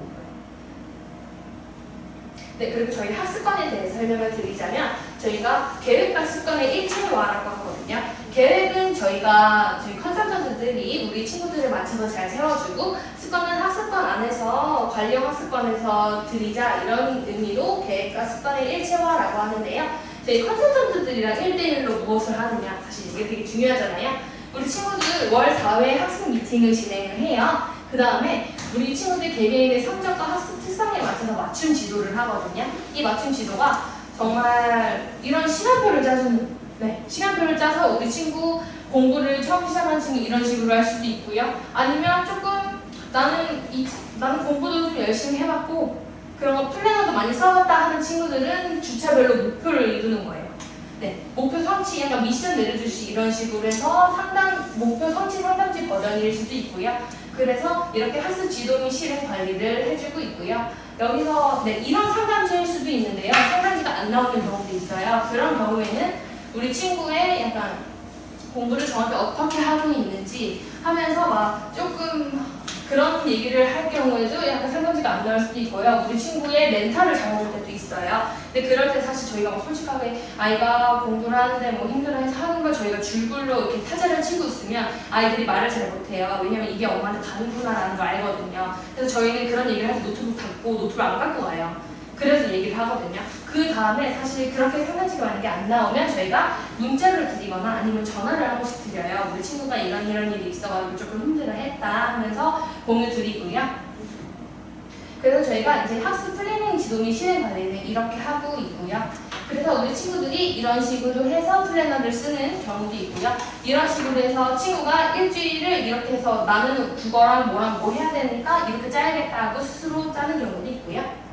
네, 그리고 저희 학습관에 대해서 설명을 드리자면 저희가 계획과 습관의 일체화라고 하거든요. 계획은 저희 컨설턴트들이 우리 친구들을 맞춰서 잘 세워주고 습관은 학습관 안에서 관련 학습관에서 드리자 이런 의미로 계획과 습관의 일체화라고 하는데요. 저희 컨설턴트들이랑 1대1로 무엇을 하느냐 사실 이게 되게 중요하잖아요. 우리 친구들 월 4회 학습 미팅을 진행을 해요. 그 다음에 우리 친구들 개개인의 성적과 학습 특성에 맞춰서 맞춤 지도를 하거든요. 이 맞춤 지도가 정말 이런 시간표를 시간표를 짜서 우리 친구 공부를 처음 시작한 친구 이런 식으로 할 수도 있고요. 아니면 조금 나는 공부도 좀 열심히 해봤고 그런 거 플래너도 많이 써봤다 하는 친구들은 주차별로 목표를 이루는 거예요. 네, 목표 성취, 약간 미션 내려주시 이런 식으로 해서 목표 성취 상담지 버전일 수도 있고요. 그래서 이렇게 학습 지도 및 실행 관리를 해주고 있고요. 여기서 이런 상담지일 수도 있는데요. 상담지가 안 나오는 경우도 있어요. 그런 경우에는 우리 친구의 약간 공부를 정확히 어떻게 하고 있는지 하면서 막 조금 그런 얘기를 할 경우에도 약간 상담지가 안 나올 수도 있고요. 우리 친구의 멘탈을 잡아줄 때도 있어요. 근데 그럴 때 사실 저희가 솔직하게 아이가 공부를 하는데 뭐 힘들어해서 하는 걸 저희가 줄글로 이렇게 타자를 치고 있으면 아이들이 말을 잘 못해요. 왜냐면 이게 엄마한테 가는구나라는 걸 알거든요. 그래서 저희는 그런 얘기를 할 때 노트북 닫고 노트북을 안 갖고 가요. 그래서 얘기를 하거든요. 그 다음에 사실 그렇게 상담지가 만약에 안 나오면 저희가 문자를 드리거나 아니면 전화를 한 번씩 드려요. 우리 친구가 이런 일이 있어가지고 조금 힘들어했다 하면서 공유 드리고요. 그래서 저희가 이제 학습 플래닝 지도 및 실행 관리는 이렇게 하고 있고요. 그래서 우리 친구들이 이런 식으로 해서 플래너를 쓰는 경우도 있고요. 이런 식으로 해서 친구가 일주일을 이렇게 해서 나는 국어랑 뭐랑 뭐 해야 되니까 이렇게 짜야겠다 하고 스스로 짜는 경우도 있고요.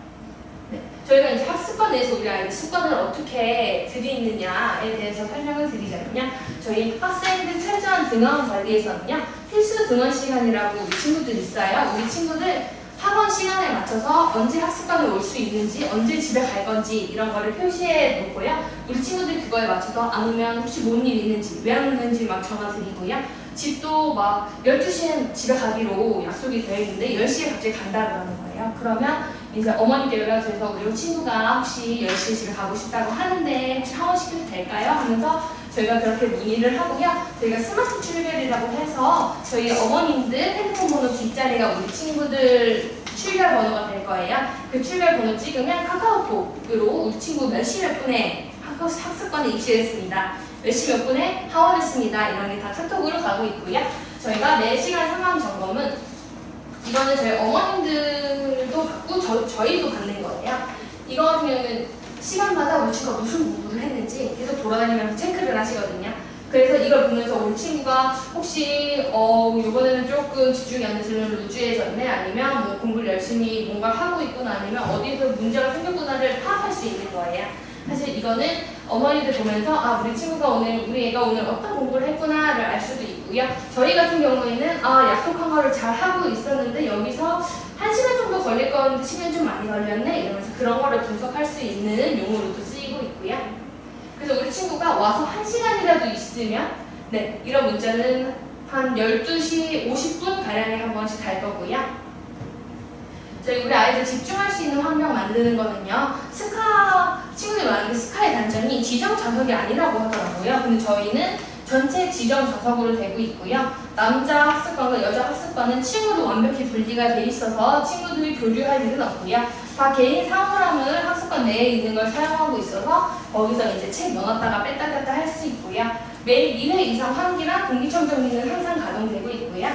저희가 이제 학습관 내에서 우리 아이들 습관을 어떻게 들이있느냐에 대해서 설명을 드리자면요. 저희 학생들 철저한 등원 관리에서는요. 필수 등원 시간이라고 우리 친구들 있어요. 우리 친구들 학원 시간에 맞춰서 언제 학습관에 올 수 있는지, 언제 집에 갈 건지 이런 거를 표시해 놓고요. 우리 친구들 그거에 맞춰서 안 오면 혹시 뭔 일 있는지, 왜 안 오는지 막 전화 드리고요. 집도 막 12시에 집에 가기로 약속이 되어 있는데 10시에 갑자기 간다 그러는 거예요. 그러면 이제 어머니께 연락해서 우리 친구가 혹시 10시에 집에 가고 싶다고 하는데 혹시 하원시켜도 될까요? 하면서 저희가 그렇게 문의를 하고요. 저희가 스마트 출결이라고 해서 저희 어머님들 핸드폰 번호 뒷자리가 우리 친구들 출결 번호가 될 거예요. 그 출결 번호 찍으면 카카오톡으로 우리 친구 몇 시 몇 분에 학습관에 입시했습니다. 몇 시 몇 분에 하원했습니다. 이런 게 다 카톡으로 가고 있고요. 저희가 4시간 상황 점검은 이거는 저희 어머님들도 받고 저희도 받는 거예요. 이거 같은 경우는 시간마다 우리 친구가 무슨 공부를 했는지 계속 돌아다니면서 체크를 하시거든요. 그래서 이걸 보면서 우리 친구가 혹시 이번에는 조금 집중이 안 돼서 루즈해졌네 아니면 뭐 공부를 열심히 뭔가 하고 있구나 아니면 어디서 문제가 생겼구나를 파악할 수 있는 거예요. 사실 이거는 어머니들 보면서 아 우리 애가 오늘 어떤 공부를 했구나를 알 수도 있고요. 저희 같은 경우에는 아 약속한 거를 잘 하고 있었는데 여기서 1시간 정도 걸릴 거였는데 시간이 좀 많이 걸렸네 이러면서 그런 거를 분석할 수 있는 용어로도 쓰이고 있고요. 그래서 우리 친구가 와서 1시간이라도 있으면 네 이런 문자는 한 12시 50분 가량에 한 번씩 갈 거고요. 저희 우리 아이들 집중할 수 있는 환경 만드는 거는요. 친구들이 말하는 스카의 단점이 지정 좌석이 아니라고 하더라고요. 근데 저희는 전체 지정 좌석으로 되고 있고요. 남자 학습관과 여자 학습관은 층으로 완벽히 분리가 돼 있어서 친구들이 교류할 일은 없고요. 다 개인 사물함을 학습관 내에 있는 걸 사용하고 있어서 거기서 이제 책 넣었다가 뺐다 뺐다 할 수 있고요. 매일 2회 이상 환기랑 공기청정기는 항상 가동되고 있고요.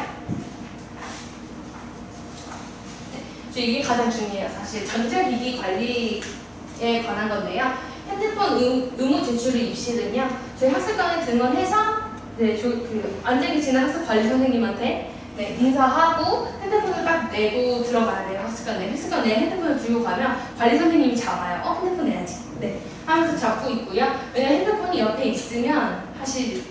이게 가장 중요해요. 사실 전자기기 관리에 관한 건데요. 핸드폰 의무 제출을 입실은요. 저희 학습관에 등원해서 앉아 계시는 학습관리 선생님한테 인사하고 핸드폰을 딱 내고 들어가야 돼요. 학습관 내에 핸드폰을 들고 가면 관리 선생님이 잡아요. 핸드폰 내야지. 하면서 잡고 있고요. 왜냐면 핸드폰이 옆에 있으면 사실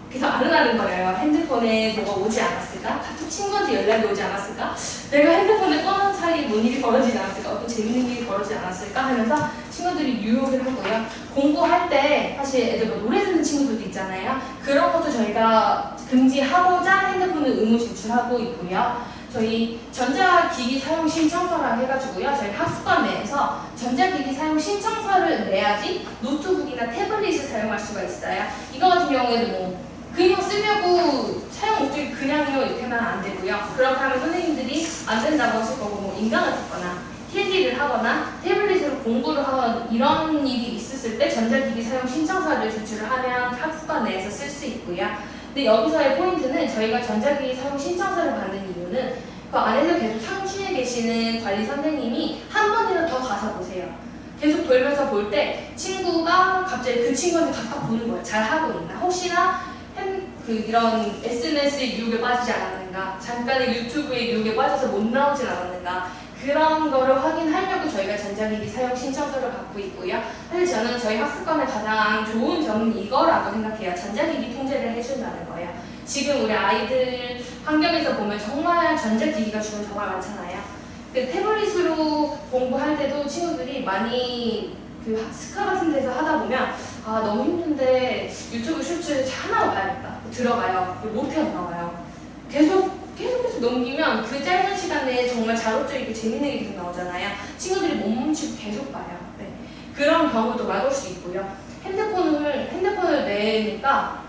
그래서 아른아른거려요. 핸드폰에 뭐가 오지 않았을까? 카톡 친구한테 연락이 오지 않았을까? 내가 핸드폰을 꺼놓은 사이에 뭔 일이 벌어지지 않았을까? 어떤 재밌는 일이 벌어지지 않았을까? 하면서 친구들이 유혹을 하고요. 공부할 때 사실 애들 뭐 노래 듣는 친구들도 있잖아요. 그런 것도 저희가 금지하고자 핸드폰을 의무 제출하고 있고요. 저희 전자기기 사용 신청서라 해가지고요. 저희 학습관 내에서 전자기기 사용 신청서를 내야지 노트북이나 태블릿을 사용할 수가 있어요. 이거 같은 경우에는 그냥 쓰려고 사용 목적이 그냥요 이렇게만 안 되고요. 그렇게 하면 선생님들이 안 된다고 하실 거고 인강을 듣거나 필기를 하거나 태블릿으로 공부를 하거나 이런 일이 있었을 때 전자기기 사용 신청서를 제출을 하면 학습관 내에서 쓸 수 있고요. 근데 여기서의 포인트는 저희가 전자기기 사용 신청서를 받는 이유는 그 안에서 계속 상주에 계시는 관리 선생님이 한 번이라도 더 가서 보세요. 계속 돌면서 볼 때 친구가 갑자기 그 친구한테 각각 보는 거예요. 잘하고 있나? 혹시나 이런 SNS의 유혹에 빠지지 않았는가, 잠깐의 유튜브의 유혹에 빠져서 못 나오진 않았는가, 그런 거를 확인하려고 저희가 전자기기 사용 신청서를 받고 있고요. 사실 저는 저희 학습관의 가장 좋은 점은 이거라고 생각해요. 전자기기 통제를 해준다는 거예요. 지금 우리 아이들 환경에서 보면 정말 전자기기가 주는 정말 많잖아요. 태블릿으로 공부할 때도 친구들이 많이 스카 같은 데서 하다 보면 아 너무 힘든데 유튜브 쇼츠 하나 봐야겠다. 들어가요. 못해 안 나와요. 계속 넘기면 그 짧은 시간에 정말 자극적이고 재밌는 게 계속 나오잖아요. 친구들이 못 멈추고 계속 봐요. 그런 경우도 막을 수 있고요. 핸드폰을 내니까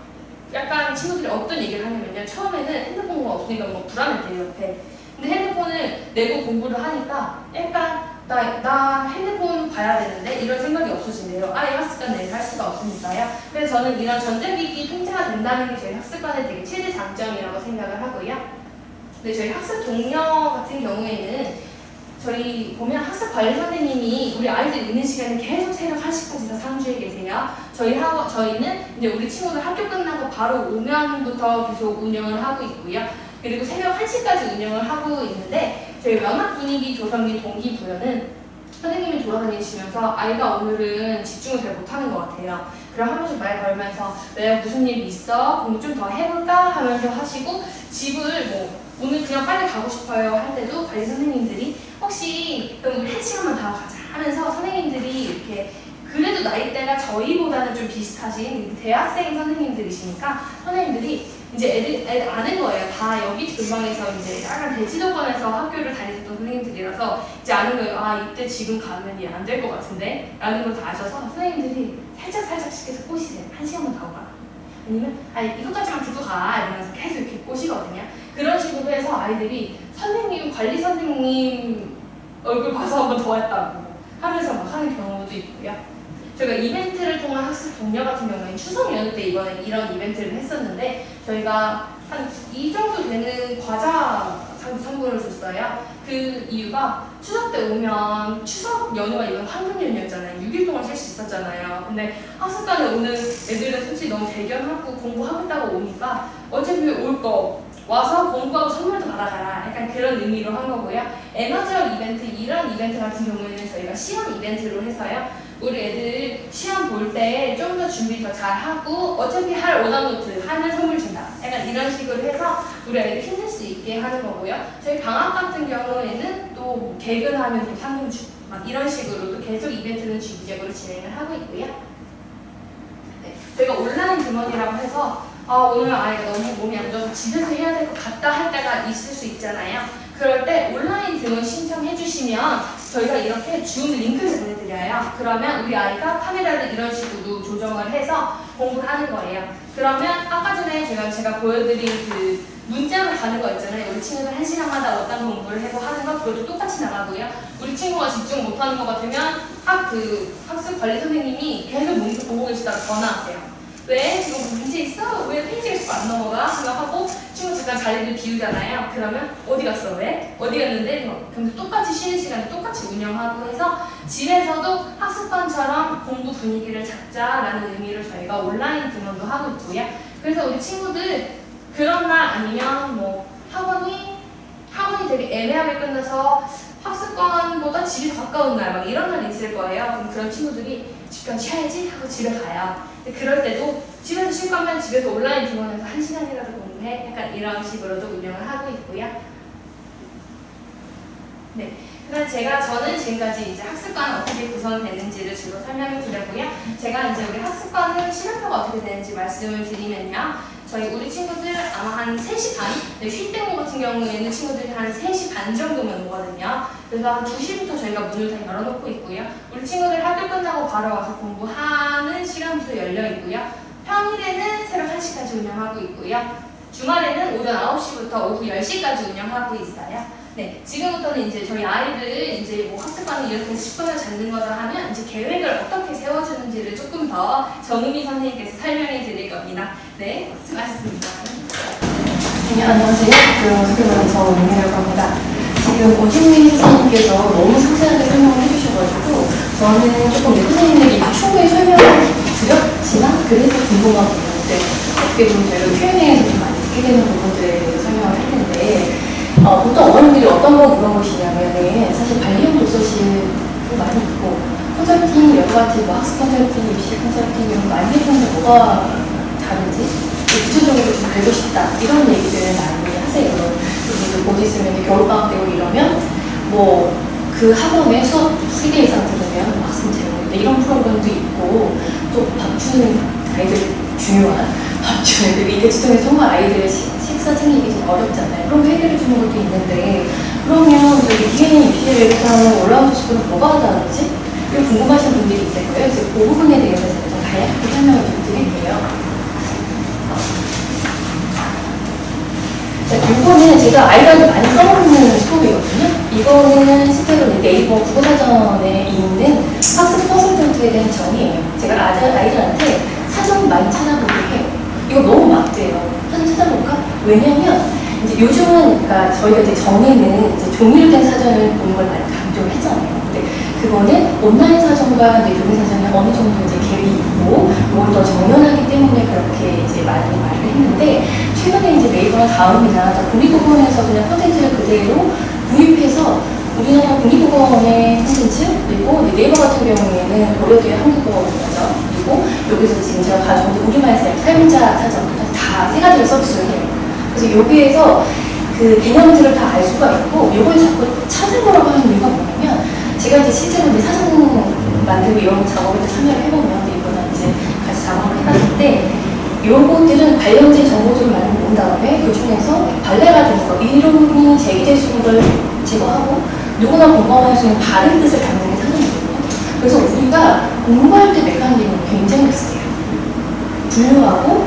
약간 친구들이 어떤 얘기를 하냐면요. 처음에는 핸드폰가 없으니까 뭔가 불안했대요. 옆에. 근데 핸드폰을 내고 공부를 하니까 약간 나 핸드폰 봐야 되는데 이런 생각이 없어진대요. 아예 학습관 내에서 할 수가 없으니까요. 그래서 저는 이런 전자기기 통제가 된다는 게 저희 학습관의 되게 최대 장점이라고 생각을 하고요. 근데 저희 학습 동료 같은 경우에는 저희 보면 학습 관리 선생님이 우리 아이들 있는 시간에 계속 새벽 1시까지 상주에 계세요. 저희는 이제 우리 친구들 학교 끝나고 바로 오면부터 계속 운영을 하고 있고요. 그리고 새벽 1시까지 운영을 하고 있는데 저희 면학 분위기 조성 및 동기부여는 선생님이 돌아다니시면서 아이가 오늘은 집중을 잘 못하는 것 같아요. 그럼 한 번씩 말 걸면서 왜 무슨 일 있어? 공부 좀 더 해볼까? 하면서 하시고 집을 오늘 그냥 빨리 가고 싶어요 할 때도 관리 선생님들이 혹시 그럼 우리 1시간만 더 가자 하면서 선생님들이 이렇게 그래도 나이대가 저희보다는 좀 비슷하신 대학생 선생님들이시니까 선생님들이 이제 애들 아는 거예요. 다 여기 근방에서 이제 약간 대치동권에서 학교를 다니셨던 선생님들이라서 이제 아는 거예요. 아 이때 지금 가면 안 될 것 같은데 라는 걸 다 아셔서 선생님들이 살짝씩 해서 꼬시세요. 1시간만 더 가. 아니면 이것까지만 듣고 가 이러면서 계속 이렇게 꼬시거든요. 그런 식으로 해서 아이들이 관리 선생님 얼굴 봐서 한 번 더 했다고 하면서 막 하는 경우도 있고요. 저희가 이벤트를 통한 학습 동료 같은 경우에는 추석 연휴 때 이번에 이런 이벤트를 했었는데 저희가 한 이 정도 되는 과자 선물을 줬어요. 그 이유가 추석 때 오면 추석 연휴가 이번 황금 연휴였잖아요. 6일 동안 쉴 수 있었잖아요. 근데 학습관에 오는 애들은 솔직히 너무 대견하고 공부하겠다고 오니까 어차피 올 거 와서 공부하고 선물도 받아가라 약간 그런 의미로 한 거고요. 에너지얼 이벤트 이런 이벤트 같은 경우에는 저희가 시험 이벤트로 해서요. 우리 애들 시험 볼 때 좀 더 준비 더 잘하고 어차피 할 오답노트 하면 선물 준다. 약간 이런 식으로 해서 우리 애들 힘낼 수 있게 하는 거고요. 저희 방학 같은 경우에는 또 개근하면 또 상금 주고 막 이런 식으로 또 계속 이벤트는 주기적으로 진행을 하고 있고요. 네, 저희가 온라인 등원이라고 해서 오늘 아이가 너무 몸이 안 좋아서 집에서 해야 될 것 같다 할 때가 있을 수 있잖아요. 그럴 때 온라인 등원 신청해 주시면 저희가 이렇게 줌 링크를 보내드려요. 그러면 우리 아이가 카메라를 이런 식으로 조정을 해서 공부를 하는 거예요. 그러면 아까 전에 제가 보여드린 그 문자로 가는 거 있잖아요. 우리 친구들 1시간마다 어떤 공부를 해서 하는 거 그것도 똑같이 나가고요. 우리 친구가 집중 못하는 것 같으면 학습 관리 선생님이 계속 모니터 보고 계시다가 전화하세요. 왜? 지금 문제 있어? 왜 페이지가 자꾸 안 넘어가? 생각하고 친구 잠깐 자리를 비우잖아요. 그러면 어디 갔어? 왜? 어디 갔는데? 그럼 똑같이 쉬는 시간에 똑같이 운영하고 해서 집에서도 학습관처럼 공부 분위기를 잡자라는 의미로 저희가 온라인 등원도 하고 있고요. 그래서 우리 친구들 그런 날 아니면 뭐 학원이 되게 애매하게 끝나서 학습관보다 집이 가까운 날 막 이런 날이 있을 거예요. 그럼 그런 친구들이 집까지 쉬어야지 하고 집에 가요. 근데 그럴 때도 집에서 쉴 거면 집에서 온라인 등원해서 1시간이라도 공부해. 약간 이런 식으로도 운영을 하고 있고요. 네. 그다음 저는 지금까지 이제 학습관 어떻게 구성되는지를 주로 설명을 드렸고요. 제가 이제 우리 학습관은 시간표가 어떻게 되는지 말씀을 드리면요. 우리 친구들 아마 한 3시 반, 쉴때고 같은 경우에는 친구들이 한 3시 반 정도면 오거든요. 그래서 한 2시부터 저희가 문을 다 열어놓고 있고요. 우리 친구들 학교 끝나고 바로 와서 공부하는 시간부터 열려 있고요. 평일에는 새벽 1시까지 운영하고 있고요. 주말에는 오전 9시부터 오후 10시까지 운영하고 있어요. 네, 지금부터는 이제 저희 아이들 이제 뭐 학습관을 이렇게 식권을 잡는 거다 하면 이제 계획을 어떻게 세워주는지를 조금 더 정우미 선생님께서 설명해 드릴 겁니다. 네, 수고하셨습니다. 네, 안녕하세요. 소개받은 정우미라고 합니다. 지금 오진미 선생님께서 너무 상세하게 설명을 해주셔가지고 저는 조금 선생님들이 충분히 설명을 드렸지만 그래도 궁금하거든요. 어떻게 보면 저희가 Q&A에서 좀 많이 듣게 되는 부분들에 대해서 설명을 할 텐데 보통 어머님들이 어떤 거 물어보시냐면은 사실 관리형 독서실도 많이 있고 컨설팅, 여러 가지 뭐 학습 컨설팅, 입시 컨설팅 이런 거 많이 해보는데 뭐가 다른지 구체적으로 좀 알고 싶다 이런 얘기들을 많이 하세요. 그리고 곧 있으면 겨울방학 되고 이러면 뭐 그 학원에 수업 3개 이상 들으면 학습 제공 이런 프로그램도 있고 또 밥 주는 아이들 중요한 밥 주는 애들 이 대치동에 정말 아이들의 식사 챙기기 좀 어렵잖아요. 그런 거 해결해 주는 것도 있는데 그러면 저희 DNA 입시에서 올라온 수준은 뭐가 다른지 이거 궁금하신 분들이 있을 거예요. 그래서 그 부분에 대해서 제가 좀 간략하게 설명을 좀 드릴게요. 이거는 제가 아이들한테 많이 써먹는 수업이거든요. 이거는 실제로 네이버 국어사전에 있는 학습 컨설턴트에 대한 정의예요. 제가 아이들한테 사전 많이 찾아보게 해요. 이거 너무 막대요. 사전 찾아볼까? 왜냐면 이제 요즘은 그러니까 저희가 이제 정의는 이제 종이로 된 사전을 보는 걸 많이 강조를 했잖아요. 근데 그거는 온라인 사전과 종이 사전이 어느 정도 이제 갭이 있고 이걸 더 정연하기 때문에 그렇게 이제 많이 말을 했는데 최근에 이제 네이버나 다음이나 국립국어원에서 그냥 콘텐츠를 그대로 구입해서 우리나라 국립국어원의 콘텐츠 그리고 네이버 같은 경우에는 고려대 한국어원이죠. 그리고 여기서 지금 제가 가져온 우리말 사용자 사전 다 세 가지를 서비스를 해요. 그래서 여기에서 그 개념들을 다 알 수가 있고 이걸 자꾸 찾아보라고 하는 이유가 뭐냐면 제가 이제 실제로 이제 사전 만들고 이런 작업을 참여를 해보면 이거는 이제 같이 작업을 해봤을 때 요것들은 관련된 정보들을 많이 모은 다음에 그 중에서 발레가 되는 거, 이론이 제기될 수 있는 걸 제거하고 누구나 공감할 수 있는 다른 뜻을 담는 게 사전이거든요. 그래서 우리가 공부할 때 메커니즘은 굉장히 비슷해요. 분류하고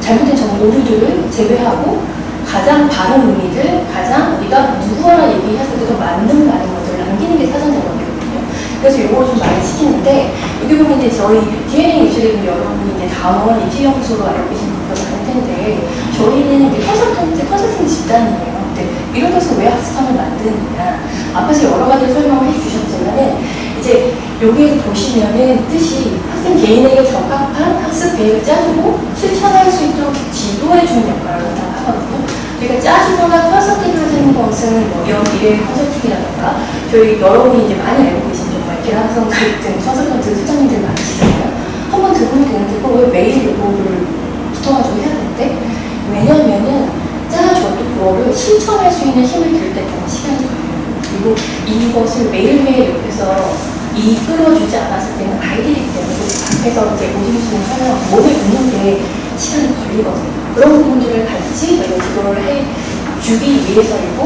잘못된 정보 오류들을 제외하고 가장 바른 의미들, 가장 우리가 누구와라 얘기했을 때도 맞는 말인 것들을 남기는 게 사전 작업이거든요. 그래서 이걸 좀 많이 시키는데 여기 보면 이제 저희 DNA 입시대분 여러분이 이제 단원 입시연구소로 알고 계신 분들 많을 텐데 저희는 이제 컨설팅 집단이에요. 근데 이런 데서 왜 학습함을 만드느냐? 앞에서 여러 가지 설명을 해주셨지만은 이제 여기 보시면은 뜻이 학생 개인에게 적합한 학습 계획을 짜주고 실천할 수 있도록 지도해주는 역할을 하거든요. 저희가 짜주거나 컨설팅을 하는 것은 뭐 미래 컨설팅이라던가 저희 여러분이 이제 많이 알고 계신 정말 계량성 갈등, 컨설턴트 소장님들 많으시잖아요. 한번 들으면 되는데 그거 왜 매일 이거를 붙어가지고 해야 되는데? 왜냐면은 짜줘도 그거를 실천할 수 있는 힘을 들 때까지 시간이 걸려요. 그리고 이것을 매일매일 옆에서 이끌어주지 않았을 때는 아이들이기 때문에 앞에서 이제 모집수는 설명, 몸을 붓는 게 시간이 걸리거든요. 그런 부분들을 같이 저희가 지도를 해주기 위해서이고,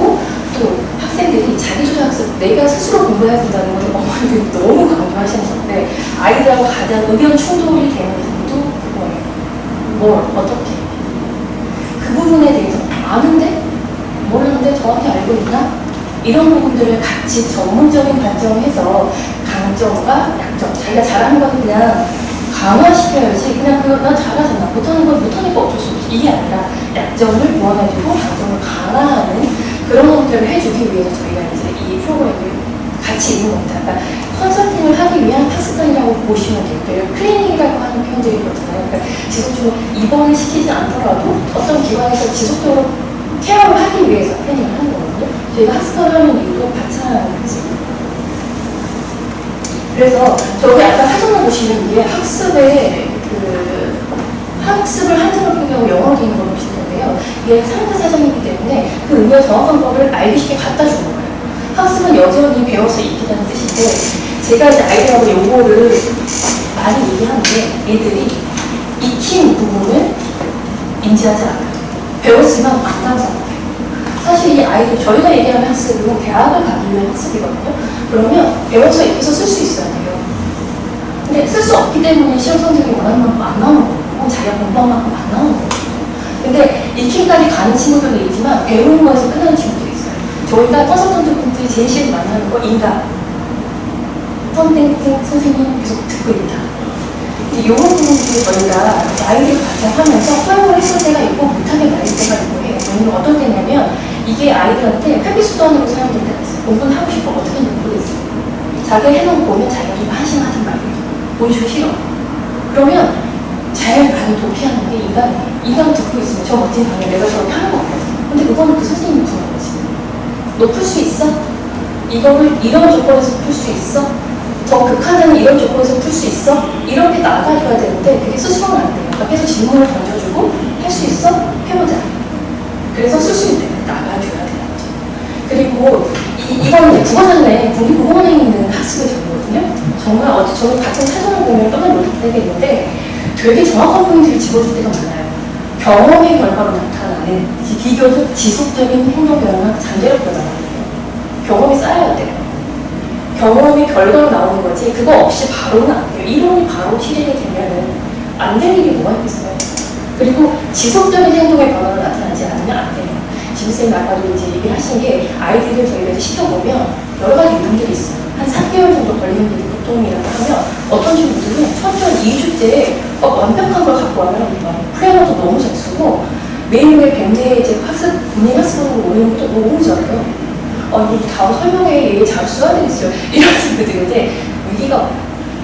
또 학생들이 자기조작학습, 내가 스스로 공부해야 된다는 것을 어머니들이 너무 강조하시는 건데, 아이들하고 가장 의견 충돌이 되는 부분도 그거예요. 뭘 어떻게 그 부분에 대해서 아는데? 모르는데 정확히 알고 있나? 이런 부분들을 같이 전문적인 관점에서 강점과 약점, 자기가 잘하는 건 그냥 강화시켜야지, 그냥 그거 난 잘하잖아, 못하는 건 못하니까 어쩔 수 없지, 이게 아니라 약점을 보완해주고 강점을 강화하는 그런 것들을 해주기 위해서 저희가 이제 이 프로그램을 같이 있는 겁니다. 그러니까 컨설팅을 하기 위한 학습단이라고 보시면 되고요. 클리닉이라고 하는 표현들이 그렇잖아요. 그러니까 지속적으로 입원을 시키지 않더라도 어떤 기관에서 지속적으로 케어를 하기 위해서 클리닉을 하는 거거든요. 저희가 학습을 하는 이유도 바탕이지. 그래서 저기 아까 사전을 보시면 이게 학습을 한자로 표기하고 영어로 되어 있는 걸 보실 텐데요. 이게 상대 사전이기 때문에 그 의미와 정확한 거를 알기 쉽게 갖다 주는 거예요. 학습은 여전히 배워서 익히다는 뜻인데, 제가 이제 아이들하고 요거를 많이 얘기하는데 애들이 익힌 부분을 인지하지 않아요. 배웠으면 안 감사해요. 사실 이 아이들, 저희가 얘기하는 학습은 대학을 가기 위한 학습이거든요. 그러면 배워서 익혀서 쓸 수 있어야 돼요. 근데 쓸 수 없기 때문에 시험 성적이 원하는 만큼 안 나오는 거고, 자기가 공부한 만큼 안 나오는 거고. 근데 익히기까지 가는 친구들도 있지만 배우는 거에서 끝나는 친구들이 있어요. 저희가 컨설턴트 분들이 제일 싫은 많이 하는 거 인가. 펀딩 선생님 계속 듣고 있다. 이런 부분들을 저희가 아이들을 바탕하면서 허용을 했을 때가 있고 못하게 말릴 때가 있고 해요. 왜냐면 어떤 때냐면 이게 아이들한테 회피수단으로 사용될 때가 있어요. 공부는 하고 싶어. 어떻게든 모르겠어요. 자기 해놓은 거 보면 자기가 좀 한심하단 말이에요. 보여주기 싫어. 그러면 제일 많이 도피하는 게 인간이에요. 인간 듣고 있으면 저 멋진 강의 내가 저렇게 하는 거 같아요. 근데 그거는 그 선생님이 부른 거지. 너 풀 수 있어? 이거를 이런 조건에서 풀 수 있어? 더 극한에는 이런 조건에서 풀 수 있어? 이렇게 나가줘야 되는데 그게 스스로는 안 돼요. 앞에서 질문을 던져주고 할 수 있어? 해보자. 그래서 쓸 수 있는 데까지 나가줘야 되는 거죠. 그리고 이거는 국어사전에 국립국어원에 있는 학습의 정보거든요. 정말 저는 같은 사전을 보면 떠날 못할 때가 있는데 되게 정확한 포인트를 집어줄 때가 많아요. 경험의 결과로 나타나는 비교적 지속적인 행동 변화나 잠재력 변화거든요. 경험이 쌓여야 돼요. 경험이 결과로 나오는 거지 그거 없이 바로는 안 돼요. 이론이 바로 실행이 되면은 안 될 일이 뭐가 있겠어요. 그리고 지속적인 행동의 변화가 나타나지 않으면 안 돼요. 지구쌤 아까도 이제 얘기를 하신 게 아이들을 저희가 이제 시켜보면 여러 가지 유형들이 있어요. 한 3개월 정도 걸리는 게 보통이라고 하면 어떤 친구들은 첫째 2주째 완벽한 걸 갖고 와요. 플래너도 너무 잘 쓰고 매일매일 밴드에 이제 본인 학습으로 오는 것도 너무 잘해요. 이거 다음 설명회에 얘기 잘 써야 되겠어요. 이런 친구들인데 위기가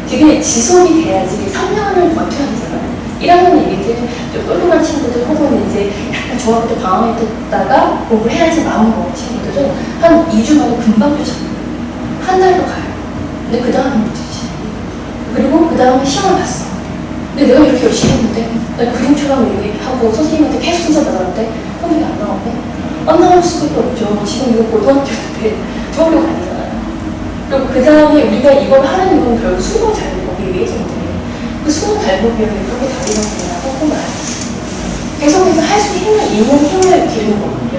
되게 지속이 돼야지 3년을 버텨야 되잖아요. 1학년 얘기들 좀 똘똘한 친구들 혹은 이제 약간 중학교 때 방황했다가 공부를 해야지 마음 먹은 친구들은 한 2주 만에 금방 쫓아가요. 한 달도 가요. 근데 그 다음에 못하지. 그리고 그 다음에 시험을 봤어. 근데 내가 이렇게 열심히 했는데 나 그림처럼 얘기하고 선생님한테 계속 진짜 나갔는데 성적이 안 나오네. 안 나올 수밖에 없죠. 지금 이거 고등학교 때 중학교 다니잖아요. 그리고 그 다음에 우리가 이걸 하는 이유는 결국 수능 잘 보기 위해서인데 그 수능 잘 보기에 그렇게 다리가 되나 혹은 계속해서 할 수 있는 힘을 기르는 거거든요.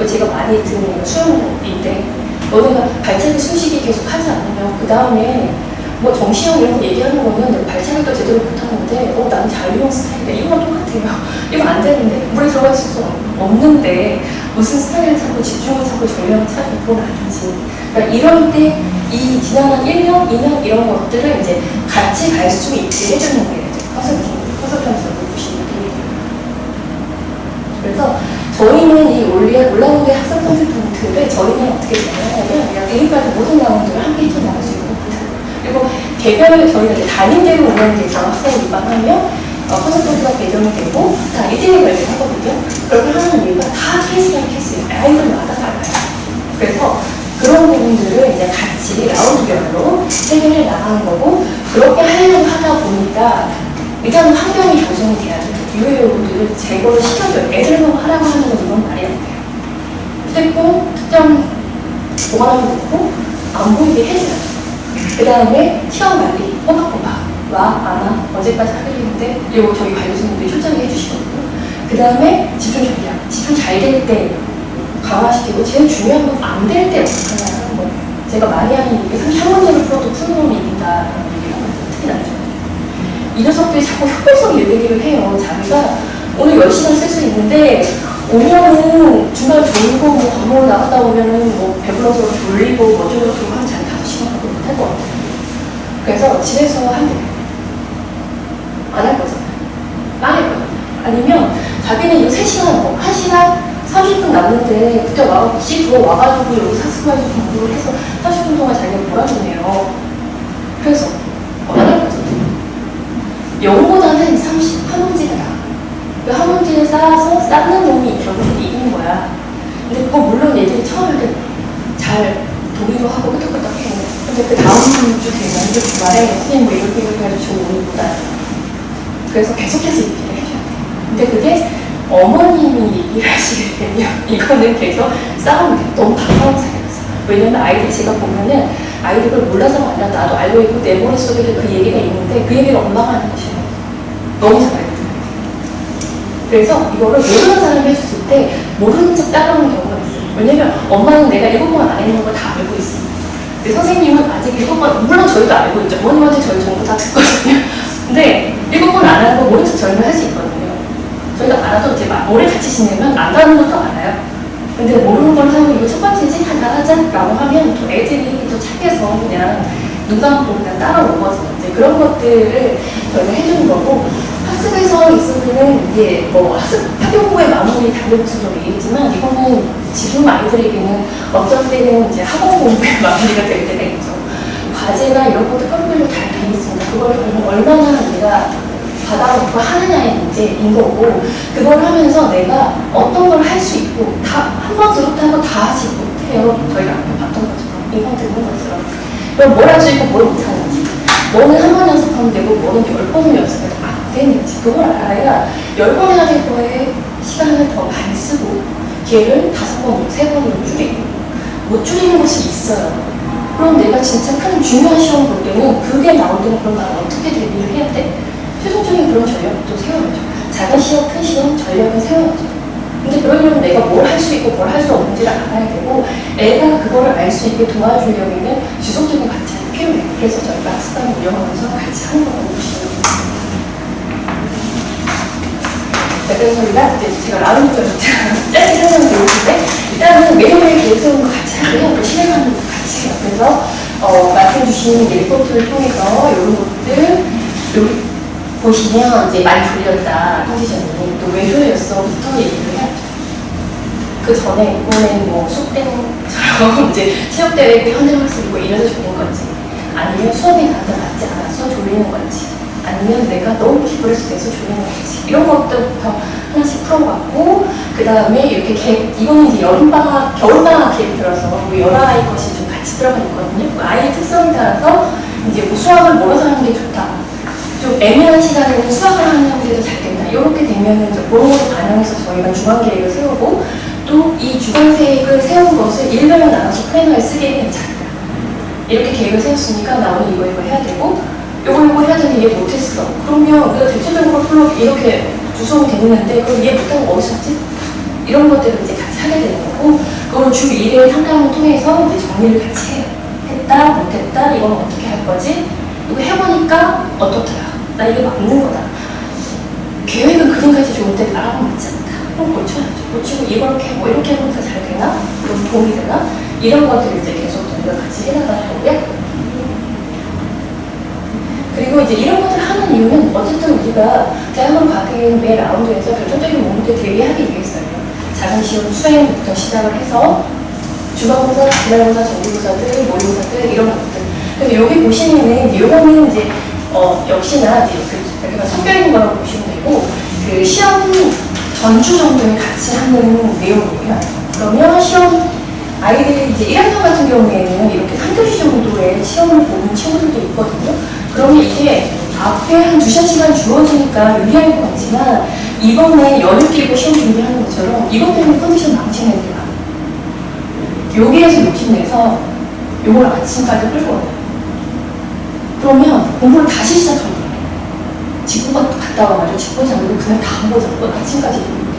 제가 많이 듣는 수영인데 너네가 발차기 숨쉬기 계속 하지 않으면 그 다음에 뭐 정시형 이런 거 얘기하는 거는 발차기도 제대로 못하는데 나는 자유형 스타일이다. 이거랑 똑같아요. 이거 안 되는데 물에 들어갈 수 없는데 무슨 스타일을 찾고 집중을 찾고 전략을 찾고 그건 아니지. 그러니까 이럴 때 이 지난한 1년, 2년 이런 것들을 이제 같이 갈 수 있게 해주는 게 컨설턴트로 보시면 됩니다. 그래서 저희는 이 올라온 게 학습 컨설턴트를 저희는 어떻게 진행하냐면 그냥 내일까지 모든 라운드를 함께 해나갈 수 있는 겁니다. 그리고 개별 저희가 이제 단임제로 운영돼서 학생을 입학하면 컨설턴트가 배정이 되고 다 1대1 관리를 하거든요. 그렇게 하는 이유가 다 케이스랑 케이스예요. 아이들마다 달라요. 그래서 그런 부분들을 이제 같이 라운드별로 해결해 나가는 거고, 그렇게 하려고 하다 보니까 일단 환경이 조성이 돼야 돼요. 유해요들을 제거를 시켜줘요. 애들로 하라고 하는 건 이건 말이 안 돼요. 휴대폰 특정 보관하고 놓고 안 보이게 해줘요. 그 다음에 시간 관리, 꼬박꼬박 와, 안아, 어제까지 하기로 했는데 이거 저희 관료선생님들이 철저하게 해주시거든요. 그 다음에 집중 전략, 집중 잘 될 때 강화시키고, 제일 중요한 건 안 될 때 어떻게 하는 거예요. 제가 많이 하는 얘기, 31문제를 풀어도 푸는 놈이 이긴다라는 얘기를 하거든요. 특히 나죠. 이 녀석들이 자꾸 효율성 얘기를 해요. 자기가 오늘 10시간 쓸 수 있는데 오면은 중간에 졸고 뭐 밥 먹으러 나갔다 오면은 뭐 배불러서 졸리고 뭐 어쩌고 하면 자기 5시간밖에 못할 것 같아요. 그래서 집에서 한대요. 안 할 거잖아요. 망할 거예요. 아니면 자기는 이거 3시간, 뭐 1시간 30분 남는데 그때 집 들어와가지고 여기 사스마에서 공부를 해서 30분 동안 자기가 몰아주네요. 그래서 안 할 거잖아요. 0보다는 30, 한 문제가 나아. 한 문제를 쌓아서 쌓는 놈이 결국은 이기는 거야. 근데 그거 물론 얘들이 처음 할 때 잘 동의도 하고 끄떡끄떡 해요. 근데 그 다음 주 되면 그 주말에 선생님 뭐 이렇게 해가지고 좋은 못 알아요. 그래서 계속해서 얘기를 해줘야 돼요. 근데 그게 어머님이 얘기를 하시게 되면 이거는 계속 싸움이 돼요. 너무 가까운 사이라서. 왜냐면 아이들이 제가 보면은 아이들이 그걸 몰라서가 아니라 나도 알고 있고 내 머릿속에도 그 얘기가 있는데 그 얘기를 엄마가 하는 것이에요. 너무 잘 알거든요. 그래서 이거를 모르는 사람이 해줬을 때 모르는 척 따라오는 경우가 있어요. 왜냐면 엄마는 내가 7번 안 했는 걸 다 알고 있어. 근데 선생님은 아직 7번, 물론 저희도 알고 있죠. 어머님한테 저희 정보 다 듣거든요. 근데 7번 안 하는 거 모른 척 저희는 할 수 있거든요. 저희가 알아도 이제 막 오래 같이 지내면 안다는 것도 알아요. 근데 모르는 걸 하고 이거 첫 번째지? 하나 하자라고 하면 또 애들이 또 착해서 그냥 눈 감고 그냥 따라오거든요. 이제 그런 것들을 저희가 해주는 거고, 학습에서 있을 때는 이게 뭐 학교 공부의 마무리 단계부수적으로 얘기했지만, 이거는 지금 아이들에게는 어떤 때는 이제 학원 공부의 마무리가 될 때가 있죠. 과제나 이런 것도 평균적으로 잘 돼 있습니다. 그걸 얼마나 내가 받아놓고 하느냐의 문제인 거고, 그걸 하면서 내가 어떤 걸 할 수 있고, 다 한 번 들었다고 다 하지 못해요. 저희가 앞에 봤던 것처럼, 이번 듣는 것처럼. 그럼 뭘 할 수 있고 뭘 못하는지, 뭐는 한 번 연습하면 되고 뭐는 10번을 연습해도 안 되는지, 그걸 알아야 10번 해야 될 거에 시간을 더 많이 쓰고 기회를 5번, 3번으로 줄이고, 못 줄이는 것이 있어요. 그럼 내가 진짜 큰 중요한 시험 볼 때는 그게 나올 때는 그럼 나는 어떻게 대비를 해야 돼? 최종적인 그런 전략도 세워야죠. 작은 시험, 큰 시험, 전략은 세워야죠. 근데 그러려면 내가 뭘 할 수 있고 뭘 할 수 없는지를 알아야 되고, 애가 그걸 알 수 있게 도와주려면 지속적인 관찰이 필요해요. 그래서 저희가 학습단을 운영하면서 같이 하는 거라고 보시면 됩니다. 자, 그래서 저희가 이제 제가 라운드를 짧게 설명드릴 텐데, 일단은 매일매일 계획 세우는 거 같이 하고요. 또 실행하는 거 같이 해요. 그래서 말씀 주신 리포트를 통해서 이런 것들, 여기 보시면 이제 많이 졸렸다, 컨디션이 또 왜 졸렸어부터 얘기를 해야죠. 그 전에 이번엔 뭐 수업땡처럼 이제 체육대회 현대학습이고 이래서 졸린 건지, 아니면 수업이 나한테 맞지 않아서 졸리는 건지, 아니면 내가 너무 기브레스 돼서 졸리는 건지, 이런 것들부터 하나씩 풀어봤고, 그 다음에 이렇게 이거는 이제 여름방학, 겨울방학 계획 들어서 뭐 여러 아이 것이 좀 같이 들어가 있거든요. 그 아이의 특성에 따라서 이제 뭐 수학을 몰아서 하는 게 좋다, 좀 애매한 시간에는 수학을 하는 게도 잘 된다, 이렇게 되면은 이제 그런 것을 반영해서 저희가 주간 계획을 세우고, 또 이 주간 계획을 세운 것을 일별로 나눠서 플래너에 쓰기에 괜찮다. 이렇게 계획을 세웠으니까 나 오늘 이거 해야 되고, 요거 해야 되는데 얘 못했어. 그러면 우리가 대체적으로 풀로 이렇게 구성이 됐는데, 그럼 얘 못한 거 어디서 했지? 이런 것들을 이제 같이 하게 되는 거고, 그걸 주 1회 상담을 통해서 이제 정리를 같이 해요. 했다, 못했다, 이건 어떻게 할 거지? 이거 해보니까 어떻더라? 나 이게 맞는 거다. 계획은 그림까지 좋은데 나라고 맞지 않다. 그럼 고쳐야죠. 고치고 이렇게 뭐 이렇게 해보니까 잘 되나? 그럼 도움이 되나? 이런 것들을 이제 계속 저희가 같이 해나가는 거고요. 그리고 이제 이런 것들을 하는 이유는 어쨌든 우리가 대학원 과학의 매 라운드에서 결정적인 목표에 대비하기 위해서예요. 작은 시험 수행부터 시작을 해서 주간고사, 기말고사, 정기고사들, 모의고사들 이런 것들. 그래서 여기 보시면은 요거는 이제 역시나 이제 여기가 섞여 있는 거라고 보시면 되고, 그 시험 전주 정도에 같이 하는 내용이고요. 그러면 시험 아이들이 이제 1학년 같은 경우에는 이렇게 3교시 정도의 시험을 보는 친구들도 있거든요. 그러면 이게 앞에 한 2시간 주어지니까 유리할 것 같지만 이번에 연휴 끼고 시험 준비하는 것처럼 이것 때문에 컨디션 망치는 애들이 많아요. 여기에서 욕심내서 요걸 아침까지 끌고 와요. 그러면 공부를 다시 시작하는 거예요. 직구 갔다 와가지고 직구 장비도 그냥 다 보고 잡고 아침까지 보는데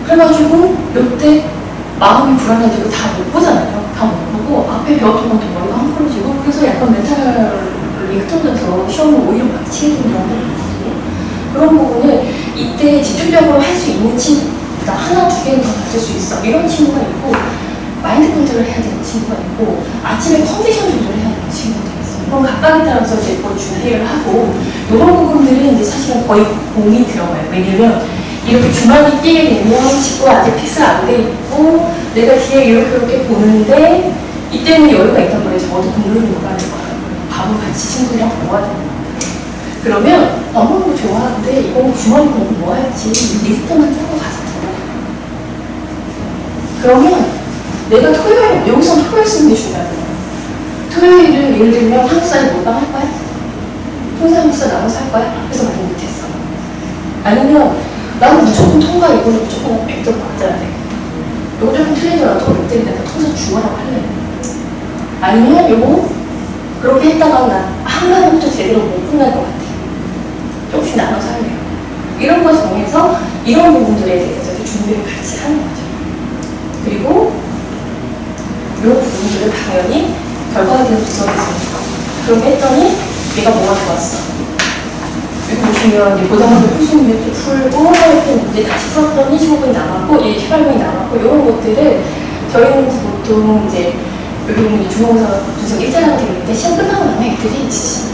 그래가지고 요때 마음이 불안해지고 다 못 보잖아요. 다 못 보고 앞에 배웠던 것도 머리가 헝클어지고 그래서 약간 멘탈이 흩어져서 시험을 오히려 망치게 되는 경우도 있거든요. 그런 부분을 이때 집중적으로 할 수 있는 친구가 하나, 두 개는 더 가질 수 있어. 이런 친구가 있고 마인드 컨트롤 해야 되는 친구가 있고 아침에 컨디션 조절해야 되는 친구가 있어요. 그럼 각각에 따라서 이제 그걸 준비를 하고 이런 부분들은 이제 사실은 거의 공이 들어가요. 왜냐면 이렇게 주말이 뛰게 되면 친구가 아직 픽스 안 돼 있고 내가 뒤에 이렇게 보는데 이때는 여유가 있단 말이에요. 저도 공부를 못 가는 거예요. 밥을 같이 친구들이랑 먹어야 되는 거예요. 그러면 밥 먹는 거 좋아하는데 이거 주말에 공부 뭐 할지 리스트만 짜고 가서 그러면 내가 토요일, 여기서 토요일 쓰는 게 중요하거든요. 토요일을 예를 들면 한국사에 몰빵 할 거야? 통상 한국사 나눠서 할 거야? 그래서 많이 못했어. 아니면 나는 무조건 통과 이거는 무조건 100점 맞아야 돼. 이거 조금 틀리더라도 어릴 때는 통상 중화라고 할래. 아니면 요거 그렇게 했다가 나 한가닥도 제대로 못 끝날 것 같아. 조금씩 나눠서 할래요. 이런 거 정해서 이런 부분들에 대해서 준비를 같이 하는 거죠. 그리고 이 부분들을 당연히 결과에 대해서 분석했습니다. 그렇게 했더니 얘가 뭐가 좋았어. 여기 보시면 이제 고등학교 풀수문제 풀고 이렇게 문제 다시 풀었더니 15분이 남았고 18분이 남았고 이런 것들을 저희는 보통 이제 여기 보면 중간고사 분석 일자라고 되어 있는데 시험 끝나고 나면 애들이 진짜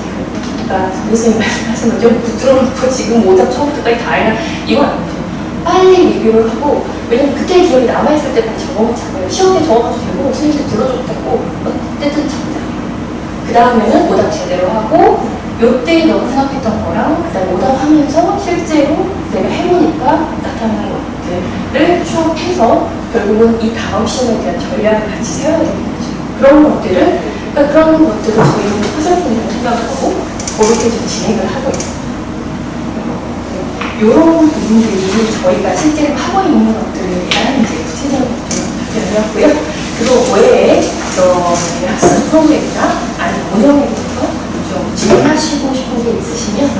그러니까 교수님 말씀하신 좀 부드러워놓고 지금 오답 처음부터까지 다 알냐 이건 아니죠. 빨리 리뷰를 하고 왜냐면 그때의 기억이 남아있을 때까지 적어놓자고요. 시험에 적어가도 되고 선생님한테 불러줘도 되고 어쨌든 적자. 그 다음에는 오답 제대로 하고 요때 너가 생각했던 거랑 그 다음에 오답하면서 실제로 내가 해보니까 나타나는 것들을 추억해서 결국은 이 다음 시험에 대한 전략을 같이 세워야 되는 거죠. 그런 것들을 그러니까 그런 것들을 저희는 화살표라고 생각하고 그렇게 좀 진행을 하고 있습니다. 이런 부분들이 저희가 실제로 하고 있는 것들에 대한 이제 구체적인 것들을 발표를 했고요. 그거 외에 학습 프로그램이나 아니면 운영에 대해서 좀 진행하시고 싶은 게 있으시면